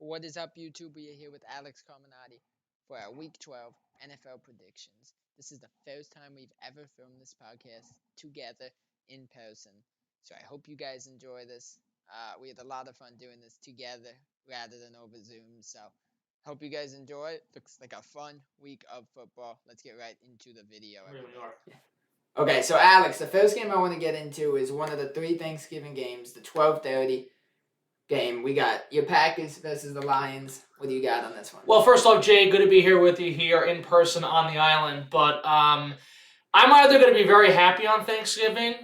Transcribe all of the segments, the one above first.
What is up, YouTube? We are here with Alex Carmenaty for our Week 12 NFL predictions. This is the first time we've ever filmed this podcast together in person. So I hope you guys enjoy this. We had a lot of fun doing this together rather than over Zoom. So hope you guys enjoy it. Looks like a fun week of football. Let's get right into the video. Okay, so Alex, the first game I want to get into is one of the three Thanksgiving games, the 12:30 game. We got your Packers versus the Lions. What do you got on this one? Well, first off, Jay, good to be here with you here in person on the island. But I'm either going to be very happy on Thanksgiving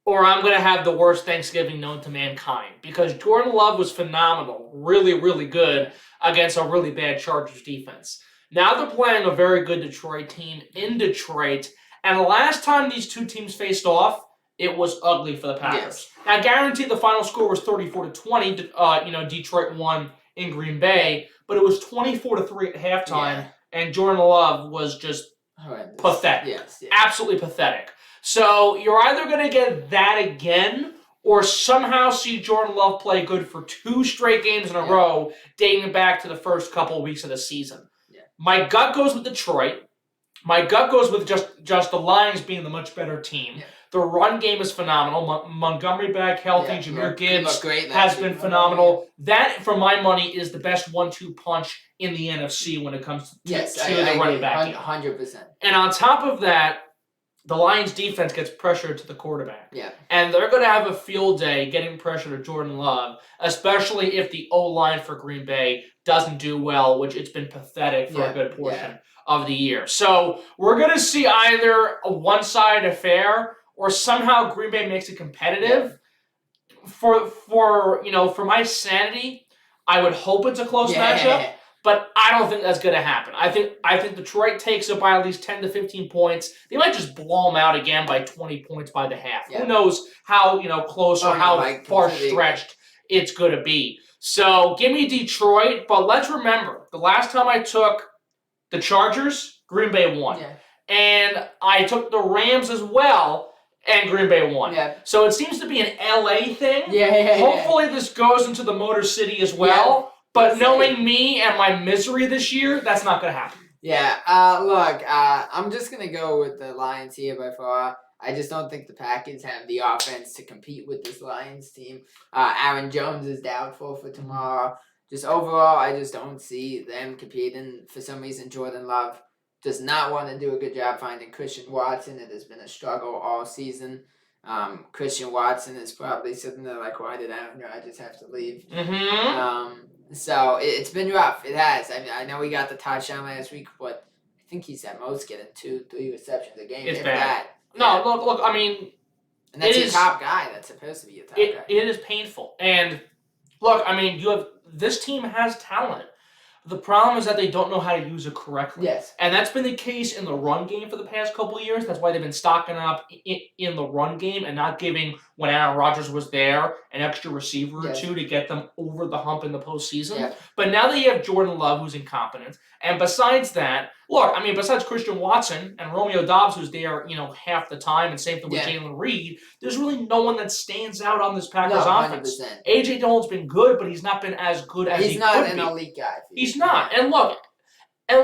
or I'm going to have the worst Thanksgiving known to mankind because Jordan Love was phenomenal, really, really good against a really bad Chargers defense. Now they're playing a very good Detroit team in Detroit, and the last time these two teams faced off, it was ugly for the Packers. Yes. Now, guaranteed the final score was 34-20. Detroit won in Green Bay, but it was 24-3 at halftime, and Jordan Love was just pathetic. Yes. Absolutely pathetic. So you're either going to get that again or somehow see Jordan Love play good for two straight games in a row, dating back to the first couple of weeks of the season. Yeah. My gut goes with Detroit. My gut goes with just the Lions being the much better team. Yeah. The run game is phenomenal. Montgomery back healthy. Jameer Gibbs has been phenomenal. That, for my money, is the best 1-2 punch in the NFC when it comes to the running back. 100%. And on top of that, the Lions defense gets pressure to the quarterback. Yeah. And they're going to have a field day getting pressure to Jordan Love, especially if the O-line for Green Bay doesn't do well, which it's been pathetic for a good portion of the year. So we're going to see either a one-sided affair or somehow Green Bay makes it competitive. For my sanity, I would hope it's a close matchup. But I don't think that's going to happen. I think Detroit takes it by at least 10 to 15 points. They might just blow them out again by 20 points by the half. Yeah. Who knows how close or how far stretched it's going to be. So give me Detroit, but let's remember, the last time I took the Chargers, Green Bay won. Yeah. And I took the Rams as well, and Green Bay won. Yeah. So it seems to be an LA thing. Hopefully this goes into the Motor City as well. Yeah. But knowing me and my misery this year, that's not going to happen. Yeah, I'm just going to go with the Lions here by far. I just don't think the Packers have the offense to compete with this Lions team. Aaron Jones is doubtful for tomorrow. Just overall, I just don't see them competing. For some reason, Jordan Love does not want to do a good job finding Christian Watson. It has been a struggle all season. Christian Watson is probably sitting there like, why did Aaron Rodgers have to leave? So it's been rough. It has. I mean, I know we got the touchdown last week, but I think he's at most getting 2-3 receptions a game. It's bad. No, look. I mean, and that's your top guy. That's supposed to be your top guy. It is painful. And look, I mean, this team has talent. The problem is that they don't know how to use it correctly. Yes. And that's been the case in the run game for the past couple of years. That's why they've been stocking up in the run game and not giving, when Aaron Rodgers was there, an extra receiver or two to get them over the hump in the postseason. Yeah. But now that you have Jordan Love, who's incompetent, and besides that, look, I mean, besides Christian Watson and Romeo Doubs, who's there, half the time, and same thing with Jalen Reed, there's really no one that stands out on this Packers offense. 100%. A.J. Dillon's been good, but he's not been as good as he could be. He's not an elite guy. He's not. And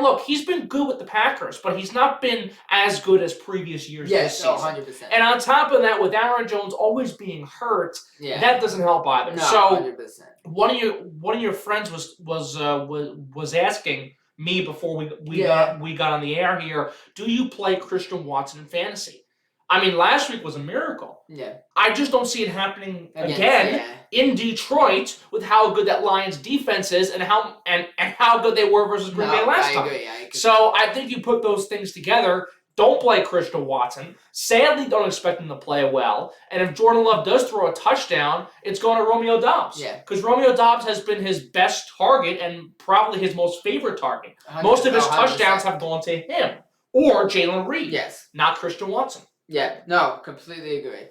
look, he's been good with the Packers, but he's not been as good as previous years this season. 100%. And on top of that, with Aaron Jones always being hurt, that doesn't help either. No, so 100%. One of your friends was asking me before we got on the air here, do you play Christian Watson in fantasy? I mean, last week was a miracle. Yeah. I just don't see it happening again in Detroit with how good that Lions defense is and how good they were versus Green Bay last time. I agree. So I think you put those things together. Don't play Christian Watson. Sadly, don't expect him to play well. And if Jordan Love does throw a touchdown, it's going to Romeo Doubs. Yeah. Because Romeo Doubs has been his best target and probably his most favorite target. Most of his touchdowns have gone to him or Jalen Reed. Yes. Not Christian Watson. Yeah. No, completely agree.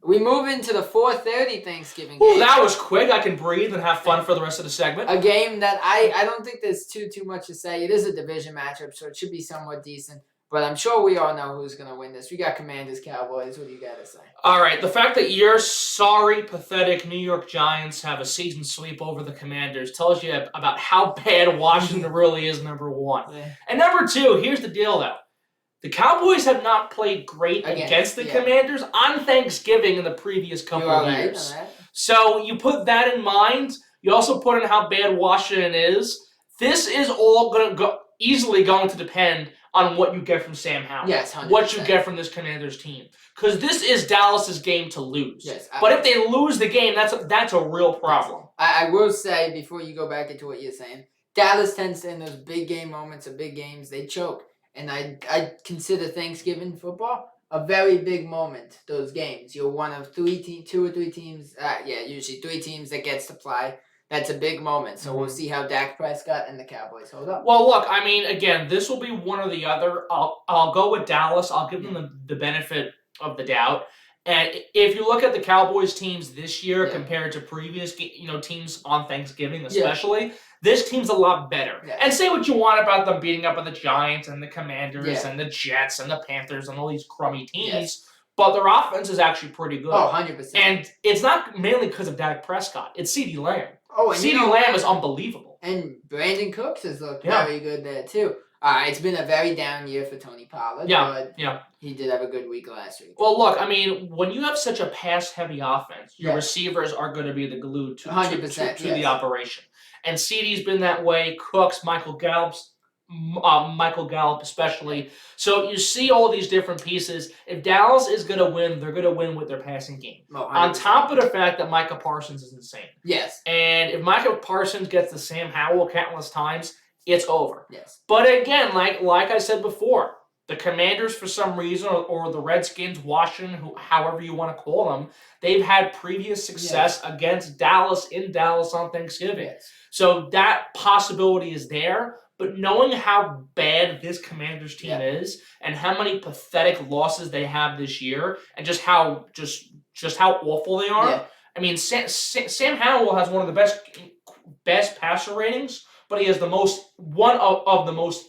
We move into the 4:30 Thanksgiving game. Ooh, that was quick. I can breathe and have fun for the rest of the segment. A game that I don't think there's too much to say. It is a division matchup, so it should be somewhat decent. But I'm sure we all know who's going to win this. We got Commanders, Cowboys. What do you got to say? All right, the fact that your sorry, pathetic New York Giants have a season sweep over the Commanders tells you about how bad Washington really is, number one. Yeah. And number two, here's the deal, though. The Cowboys have not played great against the Commanders on Thanksgiving in the previous couple of years. So you put that in mind. You also put in how bad Washington is. This is all easily going to depend on what you get from Sam Howell. Yes, 100%. What you get from this Commanders team. Because this is Dallas's game to lose. Yes, but if they lose the game, that's a real problem. I will say, before you go back into what you're saying, Dallas tends to, in those big game moments of big games, they choke. And I consider Thanksgiving football a very big moment, those games. You're one of two or three teams, usually three teams that gets to play. That's a big moment. So we'll see how Dak Prescott and the Cowboys hold up. Well, look, I mean, again, this will be one or the other. I'll go with Dallas. I'll give them the benefit of the doubt. And if you look at the Cowboys teams this year compared to previous teams on Thanksgiving especially, this team's a lot better. Yeah. And say what you want about them beating up on the Giants and the Commanders and the Jets and the Panthers and all these crummy teams, but their offense is actually pretty good. Oh, 100%. And it's not mainly because of Dak Prescott. It's CeeDee Lamb. Oh, and CeeDee Lamb is unbelievable. And Brandon Cooks has looked very good there, too. It's been a very down year for Tony Pollard. But he did have a good week last week. Well, look, I mean, when you have such a pass-heavy offense, your receivers are going to be the glue to the operation. And CeeDee's been that way. Cooks, Michael Gallup especially. So you see all these different pieces. If Dallas is going to win, they're going to win with their passing game. On top of the fact that Micah Parsons is insane. Yes. And if Micah Parsons gets the Sam Howell countless times, it's over. Yes. But again, like I said before, the Commanders, for some reason, or the Redskins, Washington, however you want to call them, they've had previous success against Dallas in Dallas on Thanksgiving. Yes. So that possibility is there. But knowing how bad this Commanders team is and how many pathetic losses they have this year and just how awful they are, I mean, Sam Howell has one of the best passer ratings, but he has one of the most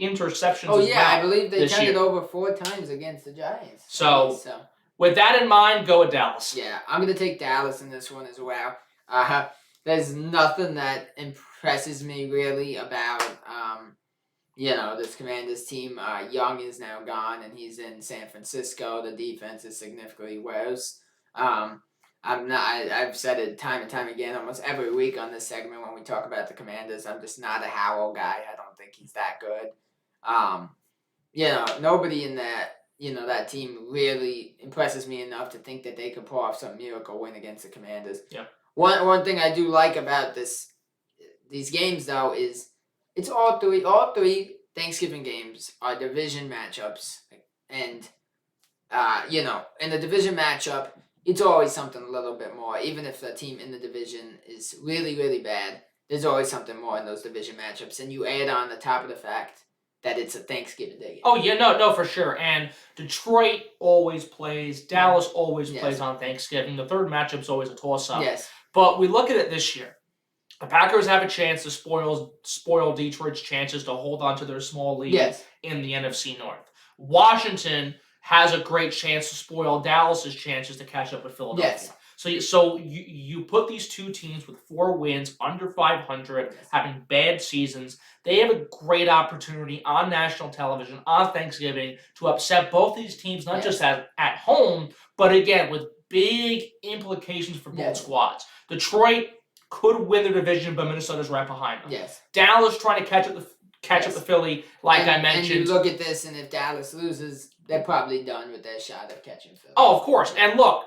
interceptions. Oh yeah, I believe they turned it over 4 times against the Giants. So with that in mind, go with Dallas. Yeah, I'm gonna take Dallas in this one as well. There's nothing that impresses me really about this Commanders team. Young is now gone and he's in San Francisco. The defense is significantly worse. I've said it time and time again, almost every week on this segment when we talk about the Commanders. I'm just not a Howell guy. I don't think he's that good. Nobody in that team really impresses me enough to think that they could pull off some miracle win against the Commanders. Yeah. One thing I do like about these games though is it's all three Thanksgiving games are division matchups, and in the division matchup, it's always something a little bit more. Even if the team in the division is really, really bad, there's always something more in those division matchups. And you add on the top of the fact that it's a Thanksgiving Day game. Oh, yeah, no, for sure. And Detroit always plays. Dallas always plays on Thanksgiving. The third matchup's always a toss-up. Yes. But we look at it this year. The Packers have a chance to spoil Detroit's chances to hold on to their small lead in the NFC North. Washington has a great chance to spoil Dallas's chances to catch up with Philadelphia. Yes. So you put these two teams with 4 wins, under 500, having bad seasons. They have a great opportunity on national television on Thanksgiving to upset both these teams, not just at home, but again with big implications for both squads. Detroit could win their division, but Minnesota's right behind them. Yes. Dallas trying to catch up to Philly, I mentioned. And you look at this, and if Dallas loses, they're probably done with their shot of catching Philly. Oh, of course. And look,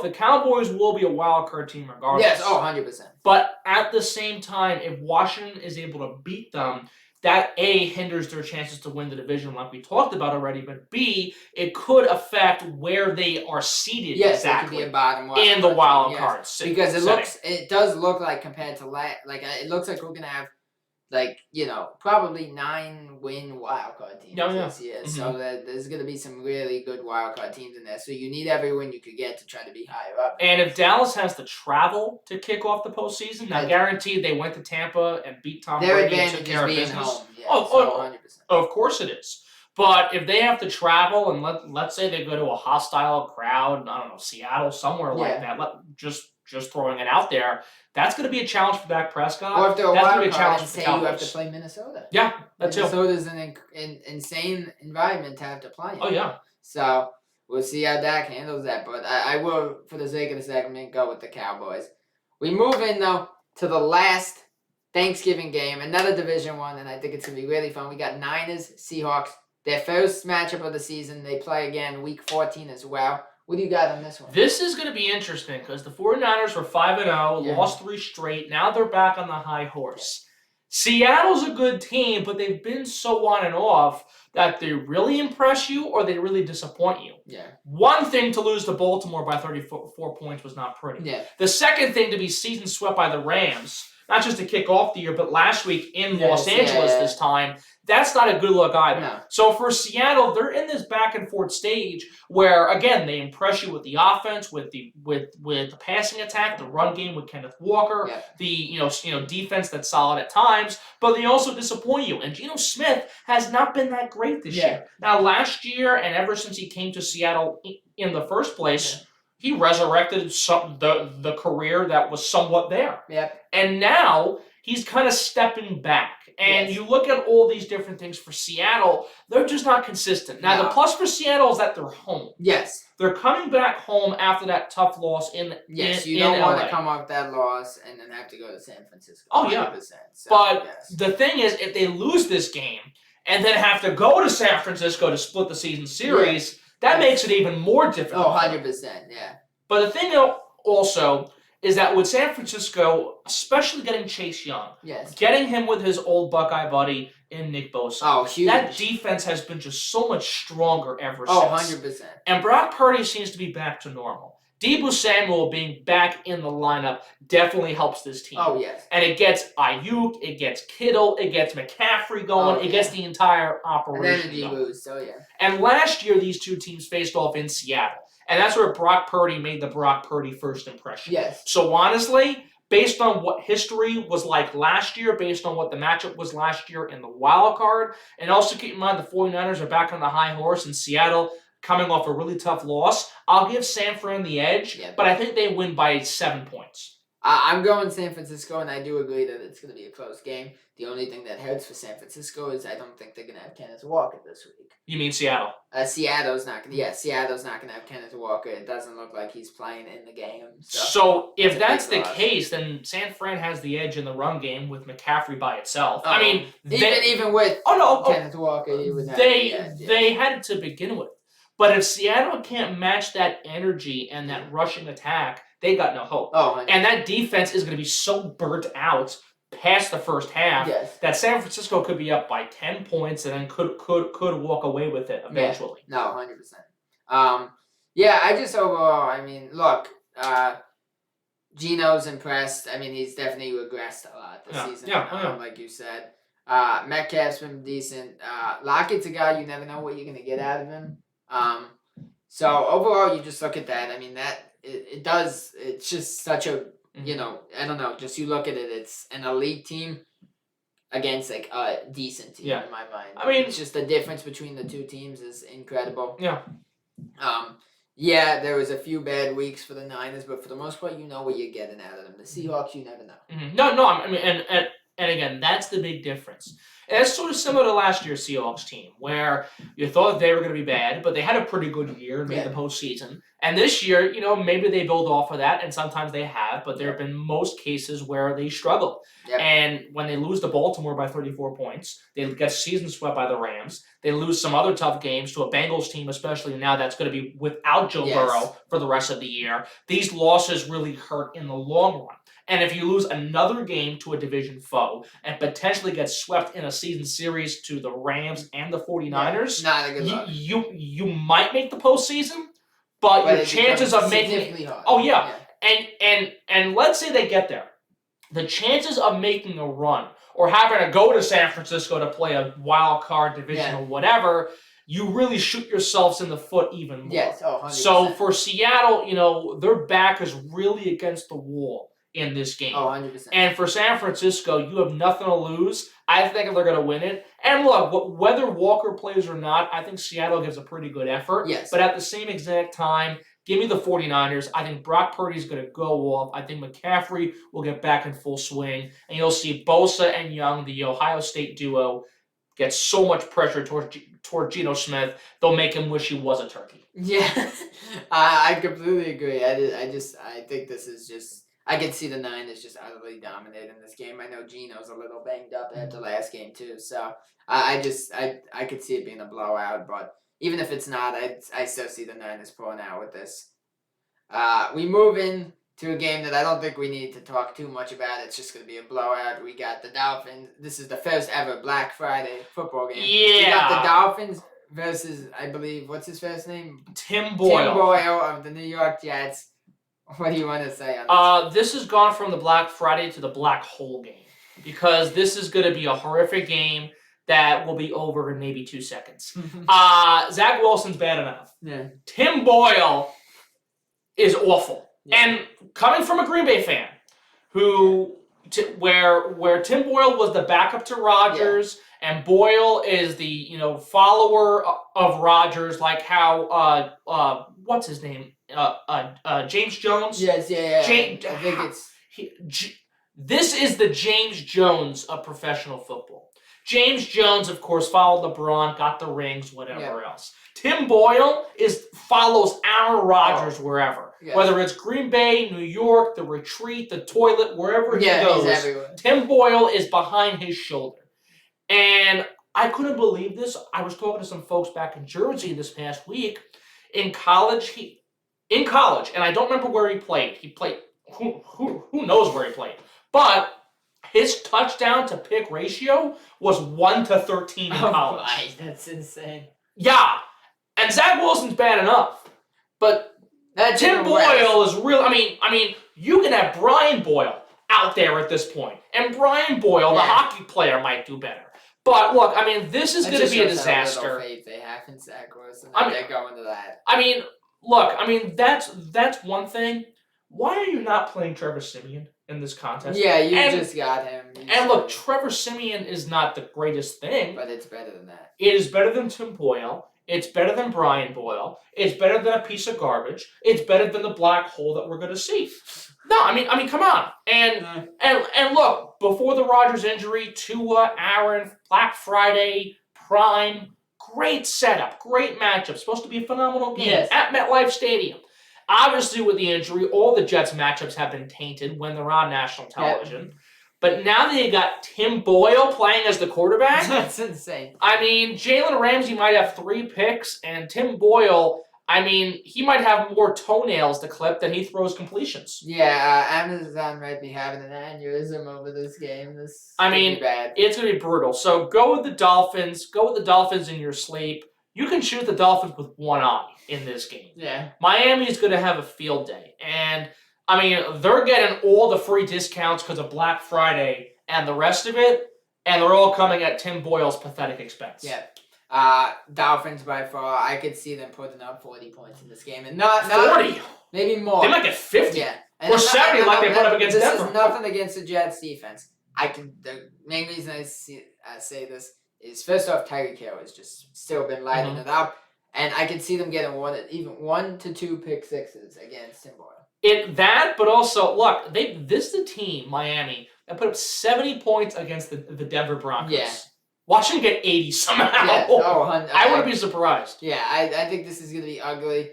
the Cowboys will be a wild card team regardless. Yes, 100%. But at the same time, if Washington is able to beat them, that A, hinders their chances to win the division like we talked about already, but B, it could affect where they are seated exactly it could be a bottom in the wild card because it does look like compared to it looks like we're going to have probably 9-win wildcard teams this year. Mm-hmm. So there's going to be some really good wildcard teams in there. So you need every win you could get to try to be higher up. And if Dallas has to travel to kick off the postseason, now guaranteed they went to Tampa and beat Tom Brady and took care of business. Home. Yeah, 100%. Of course it is. But if they have to travel and let's say they go to a hostile crowd, I don't know, Seattle, somewhere like that, just throwing it out there, that's going to be a challenge for Dak Prescott. Or if they're a that's wild card and say you have to play Minnesota. Yeah, that's it. Minnesota's an insane environment to have to play in. Oh, yeah. So we'll see how Dak handles that. But I will, for the sake of the segment, go with the Cowboys. We move in, though, to the last Thanksgiving game, another Division I, and I think it's going to be really fun. We got Niners, Seahawks. Their first matchup of the season. They play again Week 14 as well. What do you got on this one? This is going to be interesting because the 49ers were 5-0, lost 3 straight. Now they're back on the high horse. Seattle's a good team, but they've been so on and off that they really impress you or they really disappoint you. Yeah. One thing to lose to Baltimore by 34 points was not pretty. Yeah. The second thing to be season swept by the Rams, not just to kick off the year, but last week in Los Angeles this time, that's not a good look either. No. So for Seattle, they're in this back and forth stage where, again, they impress you with the offense, with the passing attack, the run game with Kenneth Walker, the defense that's solid at times, but they also disappoint you. And Geno Smith has not been that great this year. Now, last year, and ever since he came to Seattle in the first place, he resurrected the career that was somewhat there. Yep. And now he's kind of stepping back. And you look at all these different things for Seattle, they're just not consistent. Now, the plus for Seattle is that they're home. Yes. They're coming back home after that tough loss in you don't want to come off that loss and then have to go to San Francisco. Oh, yeah. 100%. So, but the thing is, if they lose this game and then have to go to San Francisco to split the season series, that makes it even more difficult. Oh, 100%, yeah. But the thing also is that with San Francisco, especially getting Chase Young, getting him with his old Buckeye buddy in Nick Bosa, huge. That defense has been just so much stronger ever since. 100%. And Brock Purdy seems to be back to normal. Deebo Samuel being back in the lineup definitely helps this team. Oh, yes. And it gets Ayuk, it gets Kittle, it gets McCaffrey going, it gets the entire operation and then going. So, yeah. And last year, these two teams faced off in Seattle. And that's where Brock Purdy made the Brock Purdy first impression. Yes. So honestly, based on what history was like last year, based on what the matchup was last year in the wild card, and also keep in mind the 49ers are back on the high horse in Seattle, coming off a really tough loss, I'll give San Fran the edge, but I think they win by 7 points. I'm going San Francisco, and I do agree that it's going to be a close game. The only thing that hurts for San Francisco is I don't think they're going to have Kenneth Walker this week. You mean Seattle? Seattle's not going to have Kenneth Walker. It doesn't look like he's playing in the game. So if that's the case, then San Fran has the edge in the run game with McCaffrey by itself. I mean, even with Kenneth Walker, he would have they had to begin with. But if Seattle can't match that energy and that rushing attack, they got no hope. And that defense is going to be so burnt out past the first half that San Francisco could be up by 10 points and then could walk away with it eventually. No, 100%. I just overall, I mean, look, Geno's impressed. I mean, he's definitely regressed a lot this season, like you said. Metcalf's been decent. Lockett's a guy you never know what you're going to get out of him. So overall, you just look at that. I mean, it's just such a, I don't know, just you look at it, it's an elite team against like a decent team in my mind. I mean, it's just the difference between the two teams is incredible. Yeah. There was a few bad weeks for the Niners, but for the most part, you know what you're getting out of them. The Seahawks, you never know. Mm-hmm. No, I mean, and again, that's the big difference. And it's sort of similar to last year's Seahawks team, where you thought they were going to be bad, but they had a pretty good year and made the postseason. And this year, maybe they build off of that, and sometimes they have, but there have been most cases where they struggle. Yep. And when they lose to Baltimore by 34 points, they get season swept by the Rams. They lose some other tough games to a Bengals team, especially now that's going to be without Joe Burrow for the rest of the year. These losses really hurt in the long run. And if you lose another game to a division foe and potentially get swept in a season series to the Rams and the 49ers, not a good luck. You might make the postseason, but your chances of making it. Oh yeah. And let's say they get there. The chances of making a run or having to go to San Francisco to play a wild card division or whatever, you really shoot yourselves in the foot even more. Yes, 100%. So for Seattle, their back is really against the wall in this game. 100%. And for San Francisco, you have nothing to lose. I think they're going to win it. And look, whether Walker plays or not, I think Seattle gives a pretty good effort. Yes. But at the same exact time, give me the 49ers. I think Brock Purdy's going to go off. I think McCaffrey will get back in full swing. And you'll see Bosa and Young, the Ohio State duo, get so much pressure toward Geno Smith, they'll make him wish he was a turkey. Yeah, I completely agree. I think this is just. I can see the Niners just utterly dominating this game. I know Geno's a little banged up after last game too, so I could see it being a blowout. But even if it's not, I still see the Niners pulling out with this. We move in to a game that I don't think we need to talk too much about. It's just going to be a blowout. We got the Dolphins. This is the first ever Black Friday football game. Yeah. We got the Dolphins versus, I believe, what's his first name? Tim Boyle. Tim Boyle of the New York Jets. What do you want to say on this? This has gone from the Black Friday to the Black Hole game because this is going to be a horrific game that will be over in maybe 2 seconds. Zach Wilson's bad enough. Yeah. Tim Boyle is awful. Yeah. And coming from a Green Bay fan, where Tim Boyle was the backup to Rodgers, and Boyle is the follower of Rodgers, like how what's his name, James Jones. Yes, yeah. James, I think it's this is the James Jones of professional football. James Jones, of course, followed LeBron, got the rings, whatever else. Tim Boyle follows Aaron Rodgers wherever. Yes. Whether it's Green Bay, New York, the retreat, the toilet, wherever he goes, he's everywhere. Tim Boyle is behind his shoulder. And I couldn't believe this. I was talking to some folks back in Jersey this past week. In college, and I don't remember where he played. He played, who knows where he played. But his touchdown to pick ratio was 1-13 in college. My, that's insane. Yeah. And Zach Wilson's bad enough. But Tim Boyle is real. I mean, you can have Brian Boyle out there at this point. And Brian Boyle, the hockey player, might do better. But look, I mean, this is going to be a disaster. Faith they have in Zach Wilson. They're going to that. I mean, look, that's one thing. Why are you not playing Trevor Siemian in this contest? Yeah, you just got him. And look, Trevor Siemian is not the greatest thing. But it's better than that. It is better than Tim Boyle. It's better than Brian Boyle. It's better than a piece of garbage. It's better than the black hole that we're going to see. No, I mean, come on. And look, before the Rodgers injury, Tua, Aaron, Black Friday, Prime, great setup, great matchup. Supposed to be a phenomenal game at MetLife Stadium. Obviously, with the injury, all the Jets matchups have been tainted when they're on national television. But now that you got Tim Boyle playing as the quarterback, that's insane. I mean, Jalen Ramsey might have 3 picks, and Tim Boyle, I mean, he might have more toenails to clip than he throws completions. Yeah, Amazon might be having an aneurysm over this game. Bad. It's going to be brutal. So go with the Dolphins. Go with the Dolphins in your sleep. You can shoot the Dolphins with one eye in this game. Yeah. Miami's going to have a field day. And, I mean, they're getting all the free discounts because of Black Friday and the rest of it, and they're all coming at Tim Boyle's pathetic expense. Yeah. Dolphins by far. I could see them putting up 40 points in this game, and not 40, maybe more. They might get 50, or 70 like they put up against Denver. This is nothing against the Jets defense. The main reason I say this is first off, Tyreek Hill has just still been lighting it up, and I could see them getting 1 to 2 pick sixes against Tim Boyle. But also look, this is the team Miami that put up 70 points against the Denver Broncos. Yeah. Watch them get 80 somehow. Yes. I wouldn't be surprised. Yeah, I think this is going to be ugly.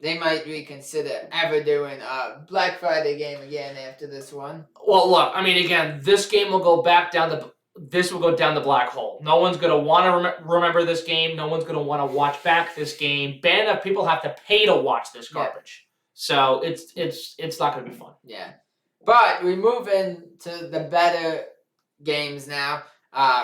They might reconsider ever doing a Black Friday game again after this one. Well, look, I mean, again, this game will go back down the black hole. No one's going to want to remember this game. No one's going to want to watch back this game. Bad enough people have to pay to watch this garbage. So it's not going to be fun. Yeah. But we move into the better games now.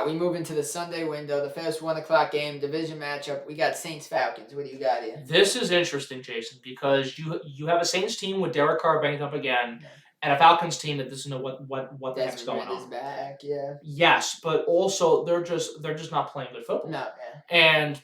We move into the Sunday window, the first 1 o'clock game, division matchup. We got Saints-Falcons. What do you got here? This is interesting, Jason, because you have a Saints team with Derek Carr banged up again, and a Falcons team that doesn't know what the heck's going on. Is back, yeah. Yes, but also they're just not playing good football. No, And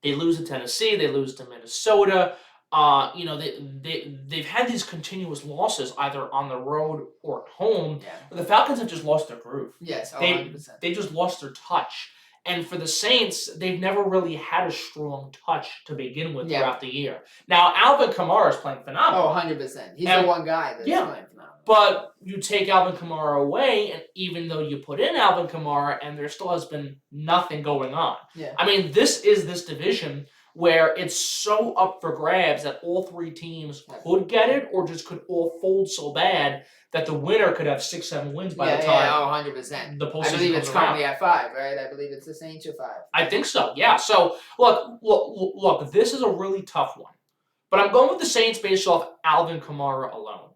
they lose to Tennessee, they lose to Minnesota. they've had these continuous losses either on the road or at home. Yeah. But the Falcons have just lost their groove. Yes, They 100%. they just lost their touch. And for the Saints, they've never really had a strong touch to begin with throughout the year. Now, Alvin Kamara is playing phenomenal. Oh, 100%. He's the one guy that's playing phenomenal. But you take Alvin Kamara away, and even though you put in Alvin Kamara, and there still has been nothing going on. Yeah. I mean, this is this division where it's so up for grabs that all three teams could get it or just could all fold so bad that the winner could have 6-7 wins by the time. Yeah, 100%. The postseason I believe it's comes around. currently at 5, right? I believe it's the Saints or 5. I think so, yeah. So, look, this is a really tough one. But I'm going with the Saints based off Alvin Kamara alone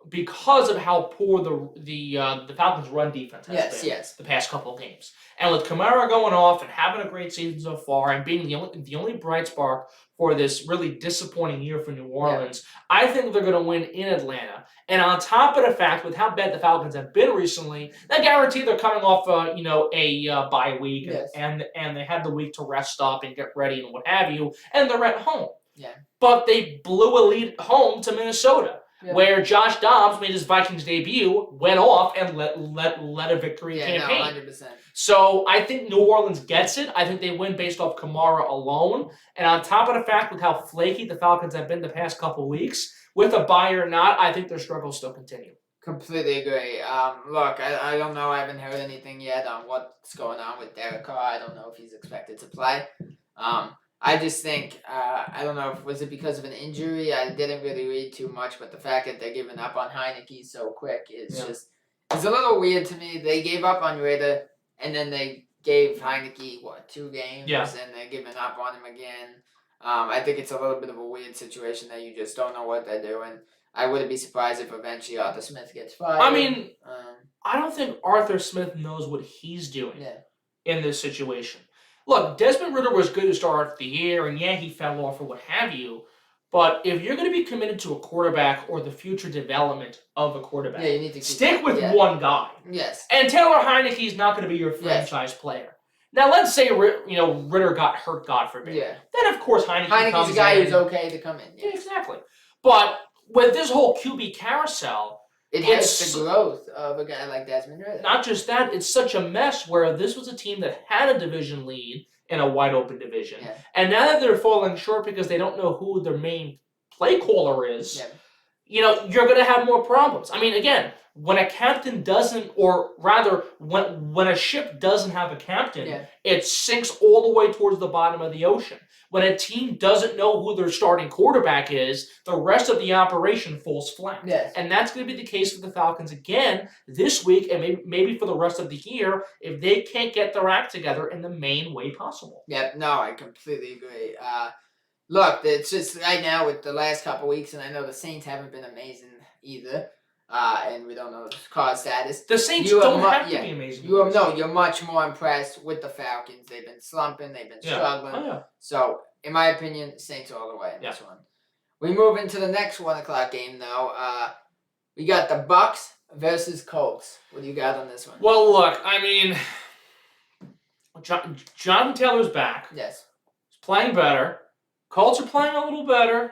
because of how poor the Falcons' run defense has been the past couple of games. And with Kamara going off and having a great season so far and being the only bright spark for this really disappointing year for New Orleans, I think they're going to win in Atlanta. And on top of the fact, with how bad the Falcons have been recently, I guarantee they're coming off a bye week and they had the week to rest up and get ready and what have you, and they're at home. Yeah. But they blew a lead at home to Minnesota. Where Josh Dobbs made his Vikings debut, went off, and led a victory campaign. 100%. So I think New Orleans gets it. I think they win based off Kamara alone. And on top of the fact with how flaky the Falcons have been the past couple weeks, with a bye or not, I think their struggles still continue. Completely agree. Look, I don't know. I haven't heard anything yet on what's going on with Derek Carr. I don't know if he's expected to play. I just think, I don't know, was it because of an injury? I didn't really read too much, but the fact that they're giving up on Heineke so quick is just, it's a little weird to me. They gave up on Ritter, and then they gave Heineke, 2 games, and they're giving up on him again. I think it's a little bit of a weird situation that you just don't know what they're doing. I wouldn't be surprised if eventually Arthur Smith gets fired. I mean, I don't think Arthur Smith knows what he's doing in this situation. Look, Desmond Ridder was good to start the year, and he fell off or what have you. But if you're going to be committed to a quarterback or the future development of a quarterback, you need to stick with one guy. Yes. And Taylor Heineke is not going to be your franchise player. Now, let's say Ridder got hurt, God forbid. Yeah. Then, of course, Heineke's a guy who's okay to come in. Yeah, exactly. But with this whole QB carousel, it hurts the growth of a guy like Desmond Ridder. Not just that, it's such a mess where this was a team that had a division lead in a wide open division. Yeah. And now that they're falling short because they don't know who their main play caller is, you're going to have more problems. I mean, again, when a captain doesn't, or rather, when a ship doesn't have a captain, it sinks all the way towards the bottom of the ocean. When a team doesn't know who their starting quarterback is, the rest of the operation falls flat. Yes. And that's going to be the case for the Falcons again this week and maybe for the rest of the year if they can't get their act together in the main way possible. Yep, no, I completely agree. Look, it's just right now with the last couple weeks, and I know the Saints haven't been amazing either, and we don't know the Carr status. The Saints don't have to be amazing. You're much more impressed with the Falcons. They've been slumping. They've been struggling. Oh, yeah. So, in my opinion, Saints all the way in this one. We move into the next 1 o'clock game, though. We got the Bucs versus Colts. What do you got on this one? Well, look, I mean, Jonathan Taylor's back. Yes. He's playing better. Colts are playing a little better.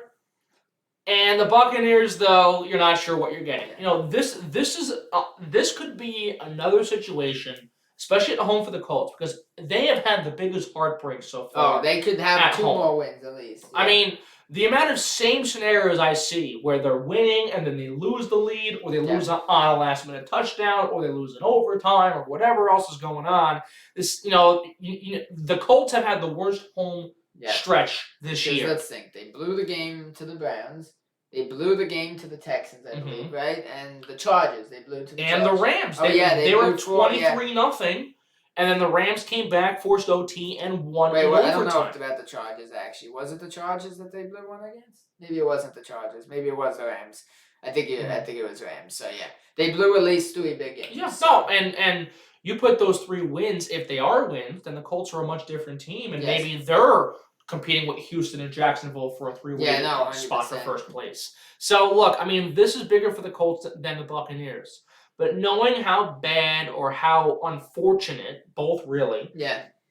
And the Buccaneers, though, you're not sure what you're getting. This could be another situation, especially at home for the Colts, because they have had the biggest heartbreak so far. Oh, they could have 2 more wins at least. Yeah. I mean, the amount of same scenarios I see where they're winning and then they lose the lead, or they lose on a last-minute touchdown, or they lose in overtime, or whatever else is going on. This, the Colts have had the worst home stretch this year. Let's think. They blew the game to the Browns. They blew the game to the Texans, I believe, right? And the Chargers, they blew to the Chargers. And the Rams. They were 23-0. And then the Rams came back, forced OT, and won in overtime. I don't know about the Chargers, actually. Was it the Chargers that they blew one against? Maybe it wasn't the Chargers. Maybe it was the Rams. I think it was Rams. So, yeah. They blew at least 3 big games. Yeah, no, and you put those 3 wins, if they are wins, then the Colts are a much different team, and maybe they're competing with Houston and Jacksonville for a 3-way spot for first place. So, look, I mean, this is bigger for the Colts than the Buccaneers. But knowing how bad or how unfortunate, both really,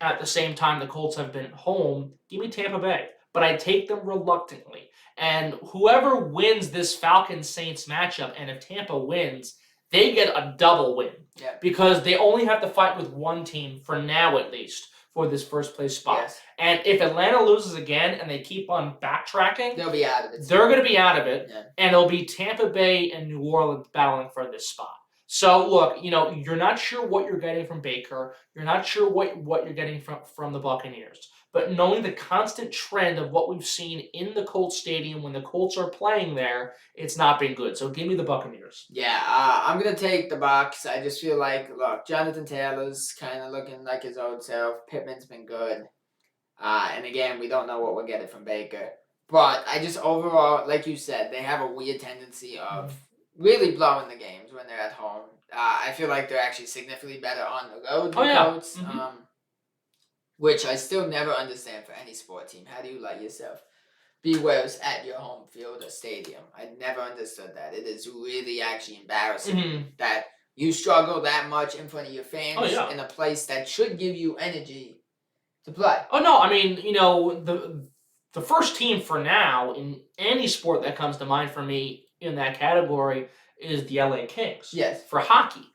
at the same time the Colts have been at home, give me Tampa Bay. but I take them reluctantly. And whoever wins this Falcons-Saints matchup, and if Tampa wins, they get a double win. Yeah. Because they only have to fight with one team, for now at least, for this first place spot. Yes. And if Atlanta loses again and they keep on backtracking, They'll be out of it. They're going to be out of it. Yeah. And it'll be Tampa Bay and New Orleans battling for this spot. So, look, you're not sure what you're getting from Baker. You're not sure what you're getting from the Buccaneers. But knowing the constant trend of what we've seen in the Colts Stadium when the Colts are playing there, it's not been good. So give me the Buccaneers. Yeah, I'm going to take the Bucs. I just feel like, look, Jonathan Taylor's kind of looking like his old self. Pittman's been good. And again, we don't know what we'll get from Baker. But I just overall, like you said, they have a weird tendency of really blowing the games when they're at home. I feel like they're actually significantly better on the road than Colts, which I still never understand for any sport team. How do you let yourself be worse at your home field or stadium? I never understood that. It is really actually embarrassing that you struggle that much in front of your fans in a place that should give you energy to play. Oh, no, I mean, the first team for now in any sport that comes to mind for me in that category is the LA Kings. Yes. For hockey.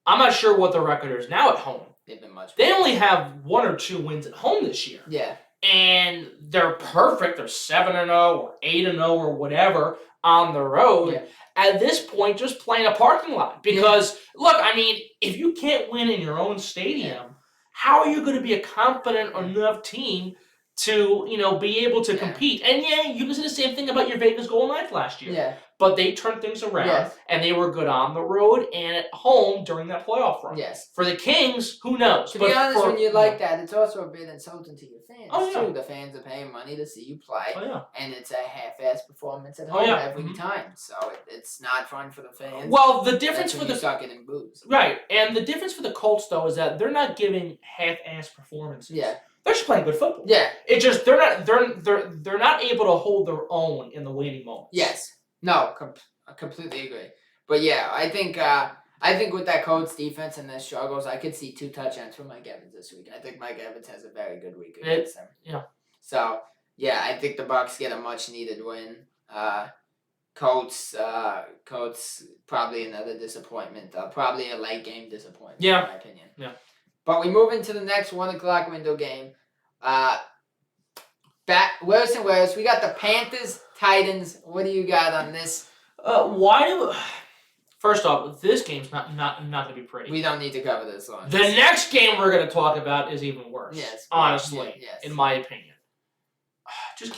I'm not sure what the record is now at home. They've been much better. They only have 1 or 2 wins at home this year. Yeah. And they're perfect. They're 7-0 or 8-0 or whatever on the road. Yeah. At this point, just playing a parking lot. Because, look, I mean, if you can't win in your own stadium, how are you going to be a confident enough team to, be able to compete? And you can say the same thing about your Vegas Golden Knights last year. Yeah. But they turned things around, and they were good on the road and at home during that playoff run. Yes. For the Kings, who knows? To be honest, when you like that, it's also a bit insulting to your fans, too. The fans are paying money to see you play, and it's a half-ass performance at home every time. So it's not fun for the fans. Well, the difference for you start getting booze. Right, and the difference for the Colts, though, is that they're not giving half-ass performances. Yeah. They're just playing good football. Yeah. It's just they're not able to hold their own in the waning moments. Yes. No, I completely agree. But yeah, I think with that Colts defense and their struggles, I could see 2 touchdowns from Mike Evans this week. I think Mike Evans has a very good week against them. Yeah. So yeah, I think the Bucs get a much needed win. Colts probably another disappointment. Probably a late game disappointment. In my opinion. Yeah. But we move into the next 1:00 window game. Worse and worse. We got the Panthers, Titans. What do you got on this? First off, this game's not going to be pretty. We don't need to cover this long. The next game we're going to talk about is even worse. Yes. Honestly, in my opinion. Just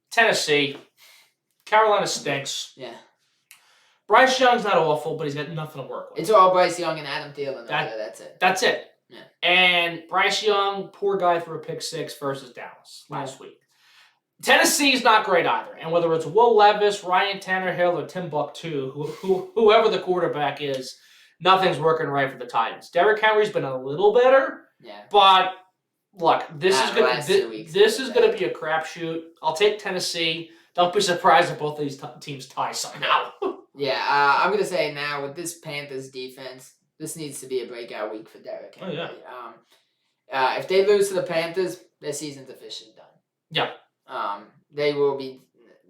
Tennessee. Carolina stinks. Yeah. Bryce Young's not awful, but he's got nothing to work with. It's all Bryce Young and Adam Thielen. That's it. That's it. Yeah. And Bryce Young, poor guy, threw a pick 6 versus Dallas last week. Tennessee's not great either. And whether it's Will Levis, Ryan Tannehill, or Timbuktu, whoever the quarterback is, nothing's working right for the Titans. Derrick Henry's been a little better. Yeah. But look, this is going to be a crapshoot. I'll take Tennessee. Don't be surprised if both of these teams tie somehow. Yeah, I'm going to say now with this Panthers defense, this needs to be a breakout week for Derrick Henry. Oh, yeah. If they lose to the Panthers, their season's officially done. Yeah. They will be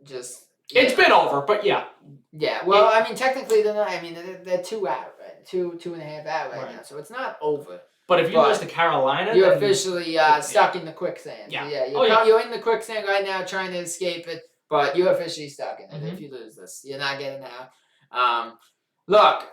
just... It's been over, but yeah. Yeah, well, I mean, technically they're not. I mean, they're 2 out, right? 2.5 out right now, so it's not over. But if you lose to Carolina... You're officially stuck in the quicksand. Yeah. You're in the quicksand right now trying to escape it, but you're officially stuck in it if you lose this. You're not getting out. Look,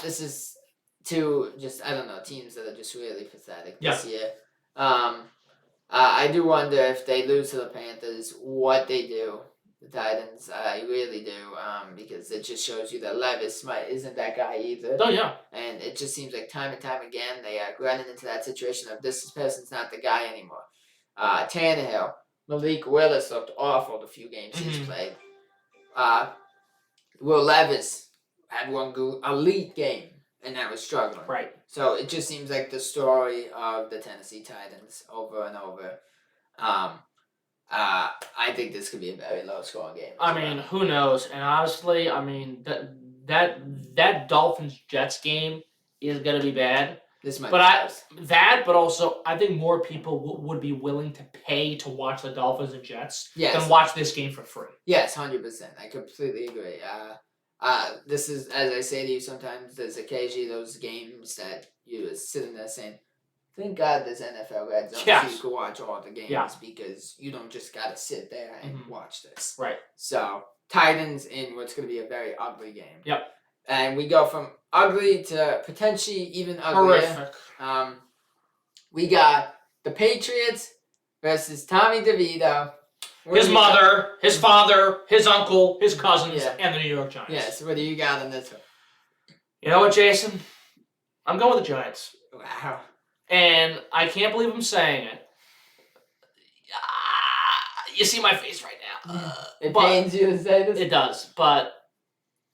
this is 2 just, I don't know, teams that are just really pathetic this year. I do wonder if they lose to the Panthers, what they do. The Titans, I really do, because it just shows you that Levis isn't that guy either. Oh, yeah. And it just seems like time and time again they are running into that situation of this person's not the guy anymore. Tannehill, Malik Willis looked awful the few games he's played. Will Levis had one elite game, and that was struggling. Right. So it just seems like the story of the Tennessee Titans over and over. I think this could be a very low-scoring game. I mean, who knows? And honestly, I mean, that Dolphins-Jets game is going to be bad. This might But be but also I think more people would be willing to pay to watch the Dolphins and Jets than Yes. watch this game for free. Yes, 100%. I completely agree. This is, as I say to you sometimes, there's occasionally those games that you are sitting there saying, thank God there's NFL Red Zone so you can watch all the games because you don't just got to sit there and watch this. Right. So, Titans in what's going to be a very ugly game. Yep. And we go from ugly to potentially even uglier. Horrific. We got the Patriots versus Tommy DeVito. His mother, his father, his uncle, his cousins, and the New York Giants. Yes, what do you got on this one? You know what, Jason? I'm going with the Giants. Wow. And I can't believe I'm saying it. You see my face right now. It pains you to say this? It does, but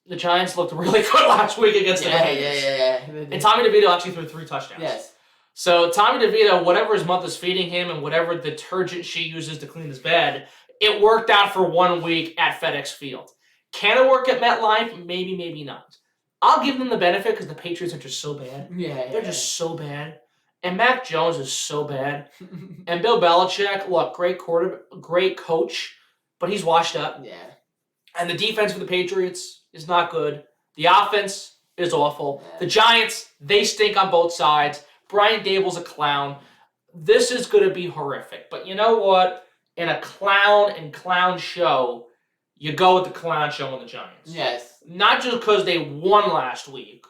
the Giants looked really good last week against the Bengals. Yeah. And Tommy DeVito actually threw 3 touchdowns. Yes. So Tommy DeVito, whatever his mother's feeding him and whatever detergent she uses to clean his bed, it worked out for 1 week at FedEx Field. Can it work at MetLife? Maybe, maybe not. I'll give them the benefit because the Patriots are just so bad. They're just so bad. And Mac Jones is so bad. And Bill Belichick, look, great coach, but he's washed up. Yeah. And the defense for the Patriots is not good. The offense is awful. Yeah. The Giants, they stink on both sides. Brian Dable's a clown. This is going to be horrific. But you know what? In a clown show, you go with the clown show and the Giants. Yes. Not just because they won last week,